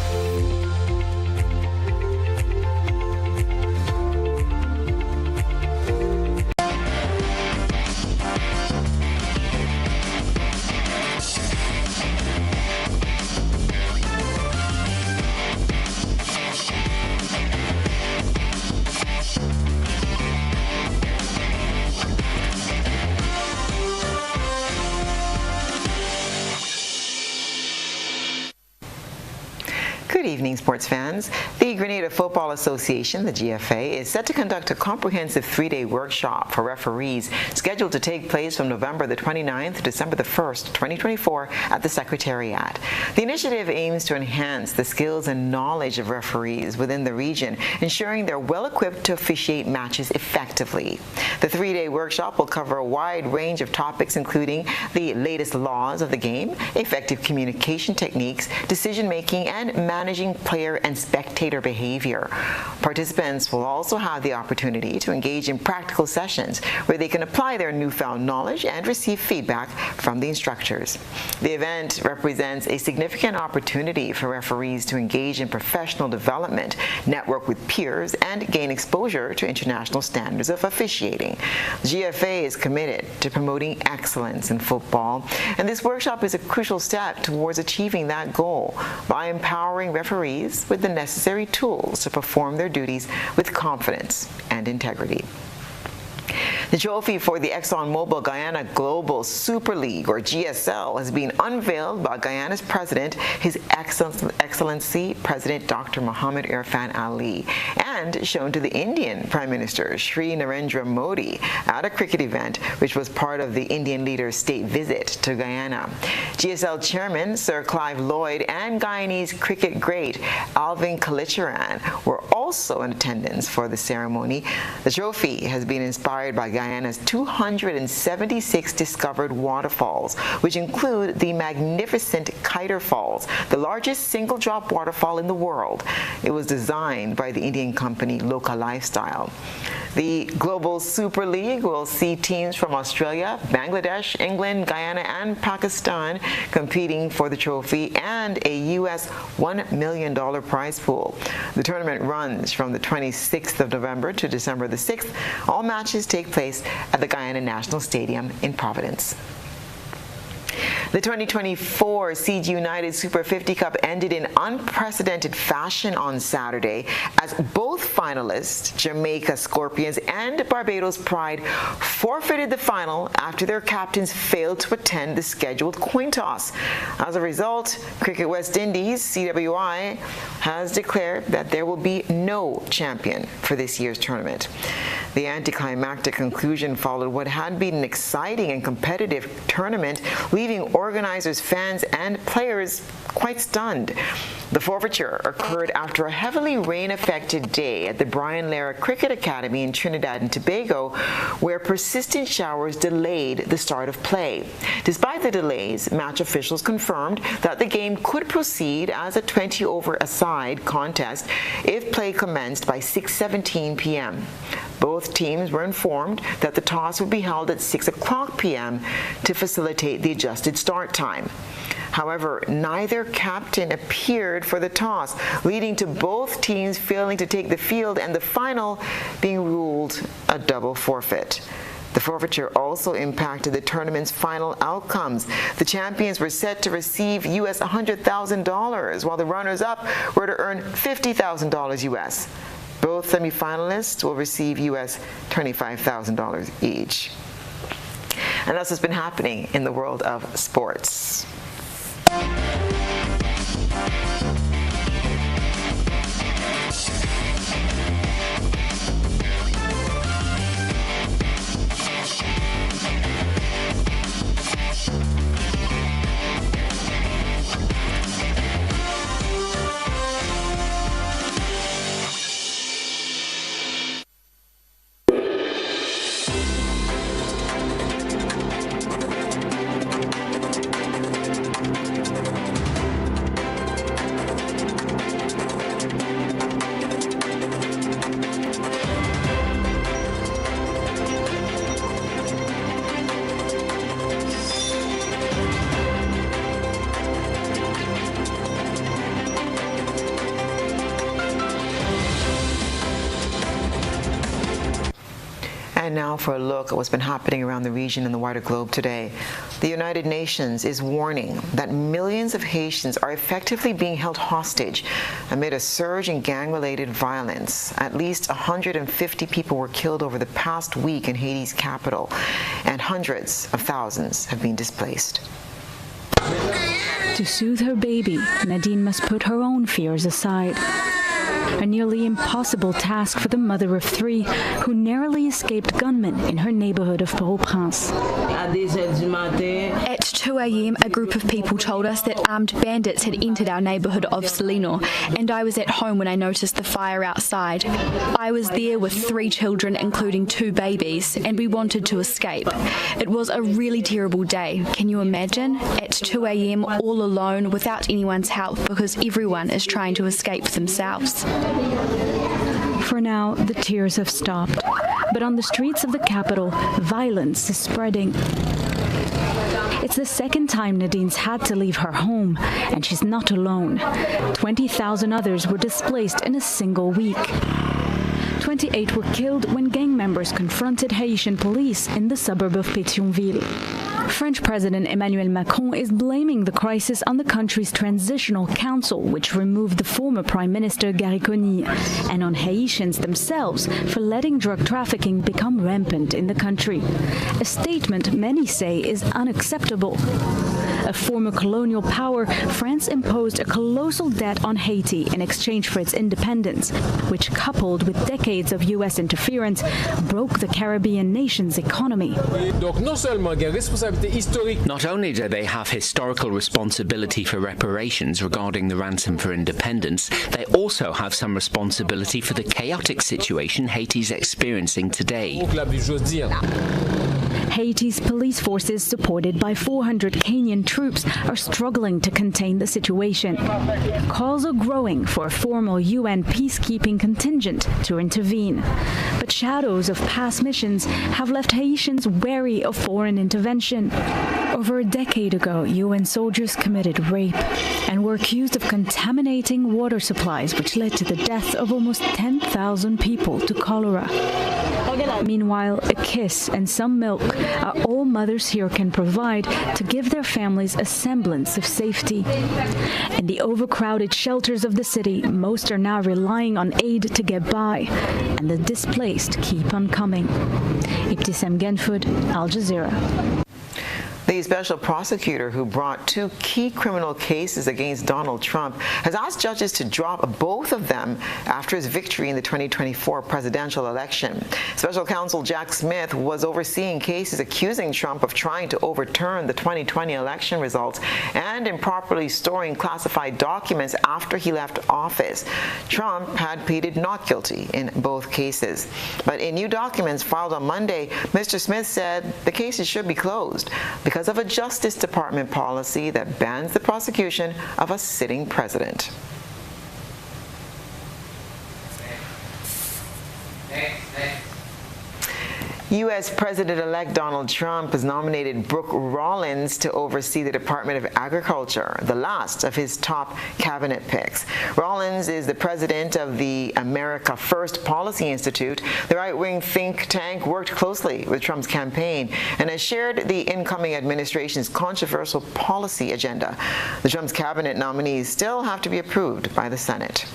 Good evening, sports fans. The Grenada Football Association, the GFA, is set to conduct a comprehensive 3-day workshop for referees scheduled to take place from November the 29th to December the 1st, 2024 at the Secretariat. The initiative aims to enhance the skills and knowledge of referees within the region, ensuring they're well equipped to officiate matches effectively. The 3-day workshop will cover a wide range of topics including the latest laws of the game, effective communication techniques, decision-making, and managing player and spectator behavior. Participants will also have the opportunity to engage in practical sessions where they can apply their newfound knowledge and receive feedback from the instructors. The event represents a significant opportunity for referees to engage in professional development, network with peers, and gain exposure to international standards of officiating. GFA is committed to promoting excellence in football, and this workshop is a crucial step towards achieving that goal by empowering referees with the necessary tools to perform their duties with confidence and integrity. The trophy for the ExxonMobil Guyana Global Super League, or GSL, has been unveiled by Guyana's president, His Excellency President Dr. Muhammad Irfan Ali, and shown to the Indian Prime Minister Shri Narendra Modi at a cricket event which was part of the Indian leader's state visit to Guyana. GSL Chairman Sir Clive Lloyd and Guyanese cricket great Alvin Kalicharan were also in attendance for the ceremony. The trophy has been inspired by Guyana's 276 discovered waterfalls, which include the magnificent Kiter Falls, the largest single-drop waterfall in the world. It was designed by the Indian company Loka Lifestyle. The Global Super League will see teams from Australia, Bangladesh, England, Guyana, and Pakistan competing for the trophy and a U.S. $1 million prize pool. The tournament runs from the 26th of November to December the 6th. All matches take place at the Guyana National Stadium in Providence. The 2024 CG United Super 50 Cup ended in unprecedented fashion on Saturday as both finalists, Jamaica Scorpions and Barbados Pride, forfeited the final after their captains failed to attend the scheduled coin toss. As a result, Cricket West Indies, CWI, has declared that there will be no champion for this year's tournament. The anticlimactic conclusion followed what had been an exciting and competitive tournament, leaving organizers, fans, and players quite stunned. The forfeiture occurred after a heavily rain-affected day at the Brian Lara Cricket Academy in Trinidad and Tobago, where persistent showers delayed the start of play. Despite the delays, match officials confirmed that the game could proceed as a 20-over-a-side contest if play commenced by 6:17 p.m. Both teams were informed that the toss would be held at 6 o'clock p.m. to facilitate the adjusted start time. However, neither captain appeared for the toss, leading to both teams failing to take the field and the final being ruled a double forfeit. The forfeiture also impacted the tournament's final outcomes. The champions were set to receive US $100,000, while the runners-up were to earn $50,000 US. Both semifinalists will receive US $25,000 each. And that's what's been happening in the world of sports. And now for a look at what's been happening around the region and the wider globe today. The United Nations is warning that millions of Haitians are effectively being held hostage amid a surge in gang-related violence. At least 150 people were killed over the past week in Haiti's capital, and hundreds of thousands have been displaced. To soothe her baby, Nadine must put her own fears aside. A nearly impossible task for the mother of three who narrowly escaped gunmen in her neighborhood of Port-au-Prince. At 2 a.m., a group of people told us that armed bandits had entered our neighborhood of Salino, and I was at home when I noticed the fire outside. I was there with 3 children, including 2 babies, and we wanted to escape. It was a really terrible day. Can you imagine? At 2 a.m., all alone, without anyone's help, because everyone is trying to escape themselves. For now, the tears have stopped. But on the streets of the capital, violence is spreading. It's the second time Nadine's had to leave her home, and she's not alone. 20,000 others were displaced in a single week. 28 were killed when gang members confronted Haitian police in the suburb of Pétionville. French President Emmanuel Macron is blaming the crisis on the country's Transitional Council, which removed the former Prime Minister Gary Conille, and on Haitians themselves for letting drug trafficking become rampant in the country. A statement many say is unacceptable. A former colonial power, France imposed a colossal debt on Haiti in exchange for its independence, which, coupled with decades of U.S. interference, broke the Caribbean nation's economy. Not only do they have historical responsibility for reparations regarding the ransom for independence, they also have some responsibility for the chaotic situation Haiti's experiencing today. Haiti's police forces, supported by 400 Kenyan troops, are struggling to contain the situation. Calls are growing for a formal UN peacekeeping contingent to intervene. But shadows of past missions have left Haitians wary of foreign intervention. Over a decade ago, UN soldiers committed rape and were accused of contaminating water supplies, which led to the death of almost 10,000 people to cholera. Meanwhile, a kiss and some milk are all mothers here can provide to give their families a semblance of safety. In the overcrowded shelters of the city, most are now relying on aid to get by, and the displaced keep on coming. Ibtisam Genfoud, Al Jazeera. The special prosecutor who brought 2 key criminal cases against Donald Trump has asked judges to drop both of them after his victory in the 2024 presidential election. Special counsel Jack Smith was overseeing cases accusing Trump of trying to overturn the 2020 election results and improperly storing classified documents after he left office. Trump had pleaded not guilty in both cases. But in new documents filed on Monday, Mr. Smith said the cases should be closed because of a Justice Department policy that bans the prosecution of a sitting president. U.S. President-elect Donald Trump has nominated Brooke Rollins to oversee the Department of Agriculture, the last of his top cabinet picks. Rollins is the president of the America First Policy Institute. The right-wing think tank worked closely with Trump's campaign and has shared the incoming administration's controversial policy agenda. The Trump's cabinet nominees still have to be approved by the Senate.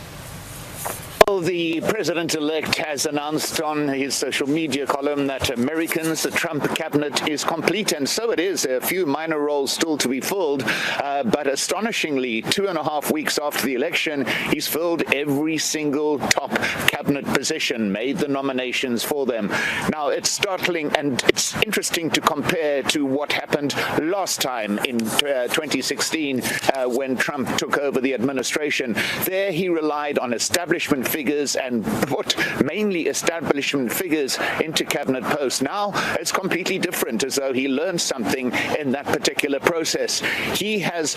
The president-elect has announced on his social media column that Americans, the Trump cabinet is complete, and so it is. There are a few minor roles still to be filled, but astonishingly, 2.5 weeks after the election, he's filled every single top cabinet position, made the nominations for them. Now, it's startling and it's interesting to compare to what happened last time in 2016 when Trump took over the administration. There he relied on establishment figures and put mainly establishment figures into cabinet posts. Now it's completely different, as though he learned something in that particular process. He has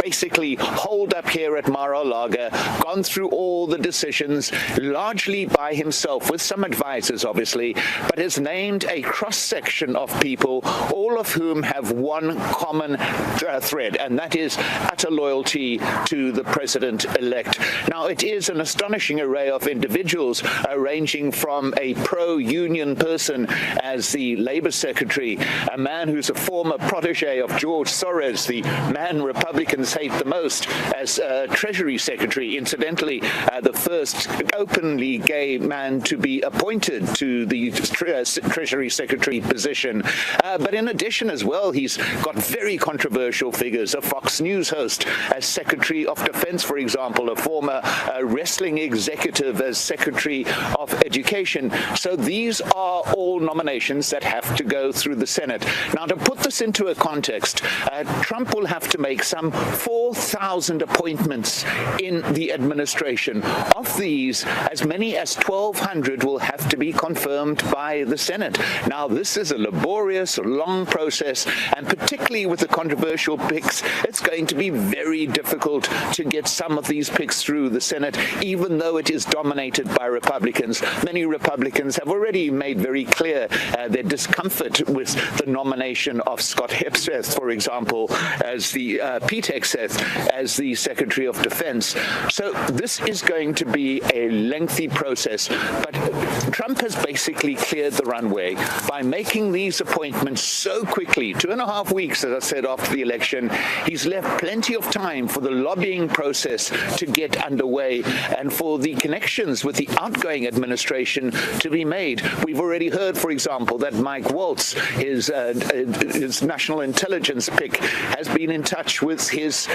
basically holed up here at Mar-a-Lago, gone through all the decisions largely by himself, with some advisors obviously, but has named a cross-section of people, all of whom have one common thread, and that is utter loyalty to the president-elect. Now, it is an astonishing array of individuals, ranging from a pro-union person as the Labor Secretary, a man who's a former protege of George Soros, the man Republicans hate the most, as Treasury Secretary, incidentally, the first openly gay man to be appointed to the Treasury Secretary position. But in addition as well, he's got very controversial figures, a Fox News host as Secretary of Defense, for example, a former wrestling executive as Secretary of Education. So these are all nominations that have to go through the Senate. Now, to put this into a context, Trump will have to make some 4,000 appointments in the administration. Of these, as many as 1,200 will have to be confirmed by the Senate. Now, this is a laborious, long process, and particularly with the controversial picks, it's going to be very difficult to get some of these picks through the Senate, even though it is dominated by Republicans. Many Republicans have already made very clear their discomfort with the nomination of Scott Hepseth, for example, as the Pete Hegseth as the Secretary of Defense. So this is going to be a lengthy process, but Trump has basically cleared the runway by making these appointments so quickly, 2.5 weeks, as I said, after the election, he's left plenty of time for the lobbying process to get underway and for the connections with the outgoing administration to be made. We've already heard, for example, that Mike Waltz, his national intelligence pick, has been in touch with his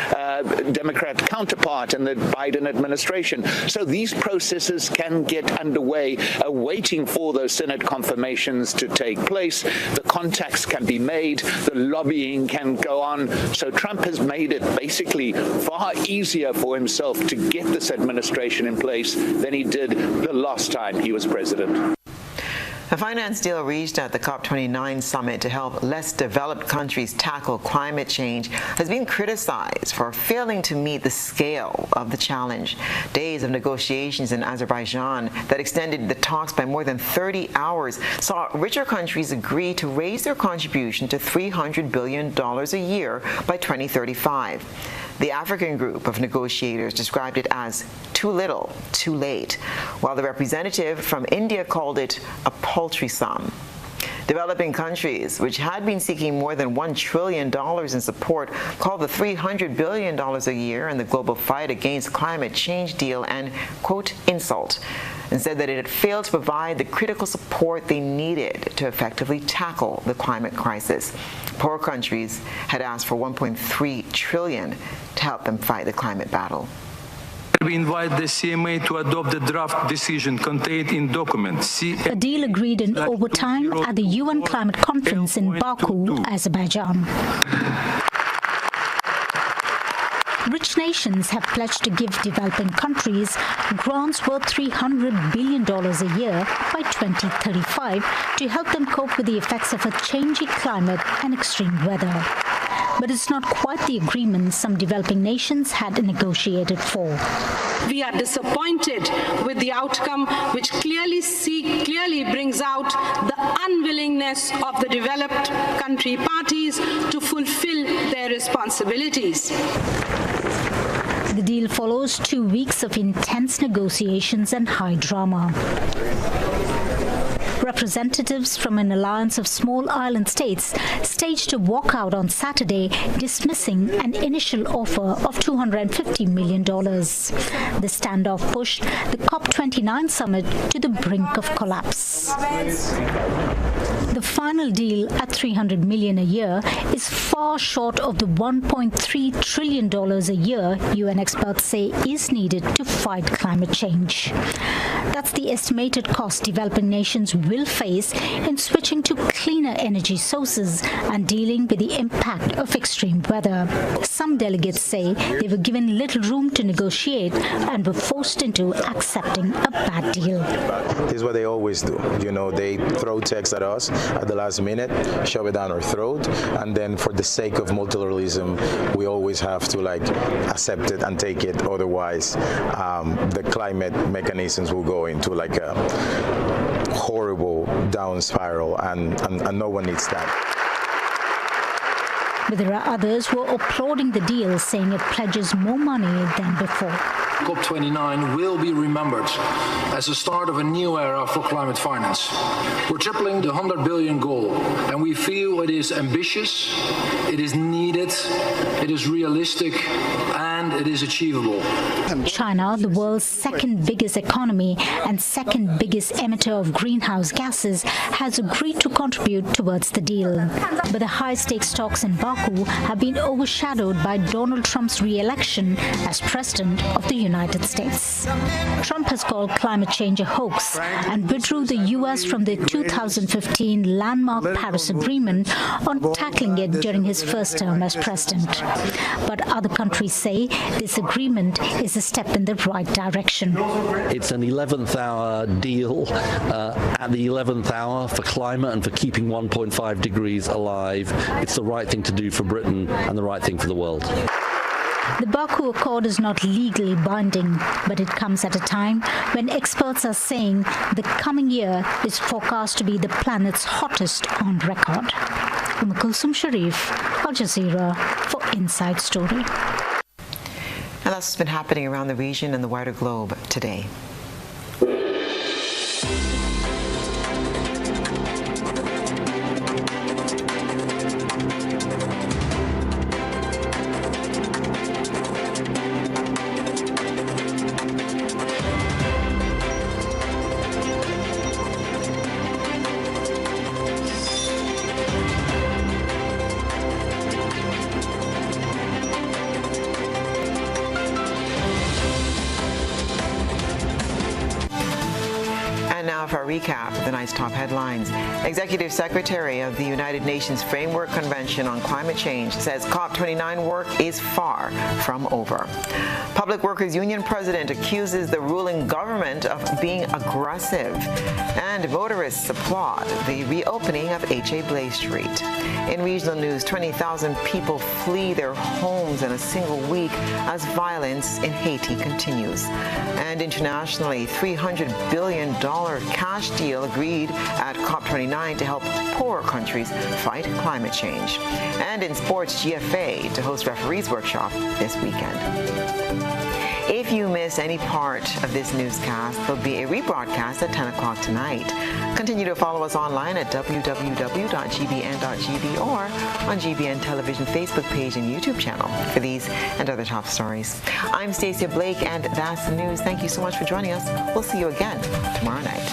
Democrat counterpart in the Biden administration. So these processes can get underway, waiting for those Senate confirmations to take place. The contacts can be made, the lobbying can go on. So Trump has made it basically far easier for himself to get this administration in place than he did the last time he was president. A finance deal reached at the COP29 summit to help less developed countries tackle climate change has been criticized for failing to meet the scale of the challenge. Days of negotiations in Azerbaijan that extended the talks by more than 30 hours saw richer countries agree to raise their contribution to $300 billion a year by 2035. The African group of negotiators described it as too little, too late, while the representative from India called it a paltry sum. Developing countries, which had been seeking more than $1 trillion in support, called the $300 billion a year in the global fight against climate change deal an, quote, insult, and said that it had failed to provide the critical support they needed to effectively tackle the climate crisis. Poor countries had asked for $1.3 trillion to help them fight the climate battle. We invite the CMA to adopt the draft decision contained in document A deal agreed in overtime at the UN Climate Conference in Baku, Azerbaijan. Rich nations have pledged to give developing countries grants worth $300 billion a year by 2035 to help them cope with the effects of a changing climate and extreme weather. But it's not quite the agreement some developing nations had negotiated for. We are disappointed with the outcome, which clearly brings out the unwillingness of the developed country parties to fulfill their responsibilities. The deal follows 2 weeks of intense negotiations and high drama. Representatives from an alliance of small island states staged a walkout on Saturday, dismissing an initial offer of $250 million. The standoff pushed the COP29 summit to the brink of collapse. The final deal at $300 million a year is far short of the $1.3 trillion a year UN experts say is needed to fight climate change. That's the estimated cost developing nations will face in switching to cleaner energy sources and dealing with the impact of extreme weather. Some delegates say they were given little room to negotiate and were forced into accepting a bad deal. This is what they always do. You know, they throw text at us at the last minute, shove it down our throat, and then for the sake of multilateralism, we always have to accept it and take it. Otherwise, the climate mechanisms will go into a horrible down spiral, and no one needs that. But there are others who are applauding the deal, saying it pledges more money than before. COP29 will be remembered as the start of a new era for climate finance. We're tripling the $100 billion goal, and we feel it is ambitious, it is needed, it is realistic, and it is achievable. China, the world's second biggest economy and second biggest emitter of greenhouse gases, has agreed to contribute towards the deal. But the high-stakes talks in Baku have been overshadowed by Donald Trump's re-election as president of the United States. Trump has called climate change a hoax and withdrew the U.S. from the 2015 landmark Paris Agreement on tackling it during his first term as president. But other countries say this agreement is a step in the right direction. It's an 11th hour deal at the 11th hour for climate and for keeping 1.5 degrees alive. It's the right thing to do for Britain and the right thing for the world. The Baku Accord is not legally binding, but it comes at a time when experts are saying the coming year is forecast to be the planet's hottest on record. Kulsum Sharif, Al Jazeera, for Inside Story. And that's what's been happening around the region and the wider globe today. for a recap of the night's top headlines. Executive Secretary of the United Nations Framework Convention on Climate Change says COP29 work is far from over. Public Workers Union president accuses the ruling government of being aggressive. And motorists applaud the reopening of H.A. Blaze Street. In regional news, 20,000 people flee their homes in a single week as violence in Haiti continues. And internationally, $300 billion cash deal agreed at COP29 to help poorer countries fight climate change. And in sports, GFA to host referees workshop this weekend. If you miss any part of this newscast, there'll be a rebroadcast at 10 o'clock tonight. Continue to follow us online at www.gbn.gv or on GBN Television Facebook page and YouTube channel for these and other top stories. I'm Stasia Blake, and that's the news. Thank you so much for joining us. We'll see you again tomorrow night.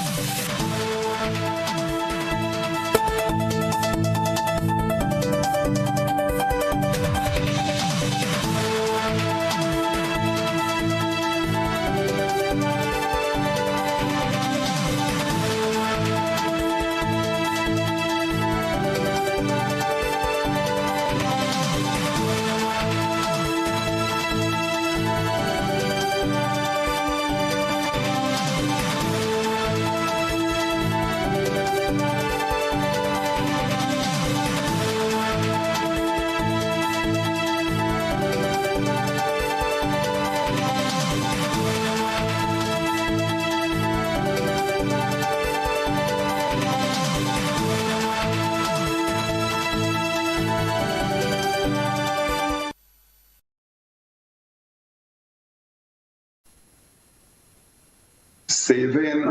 Saving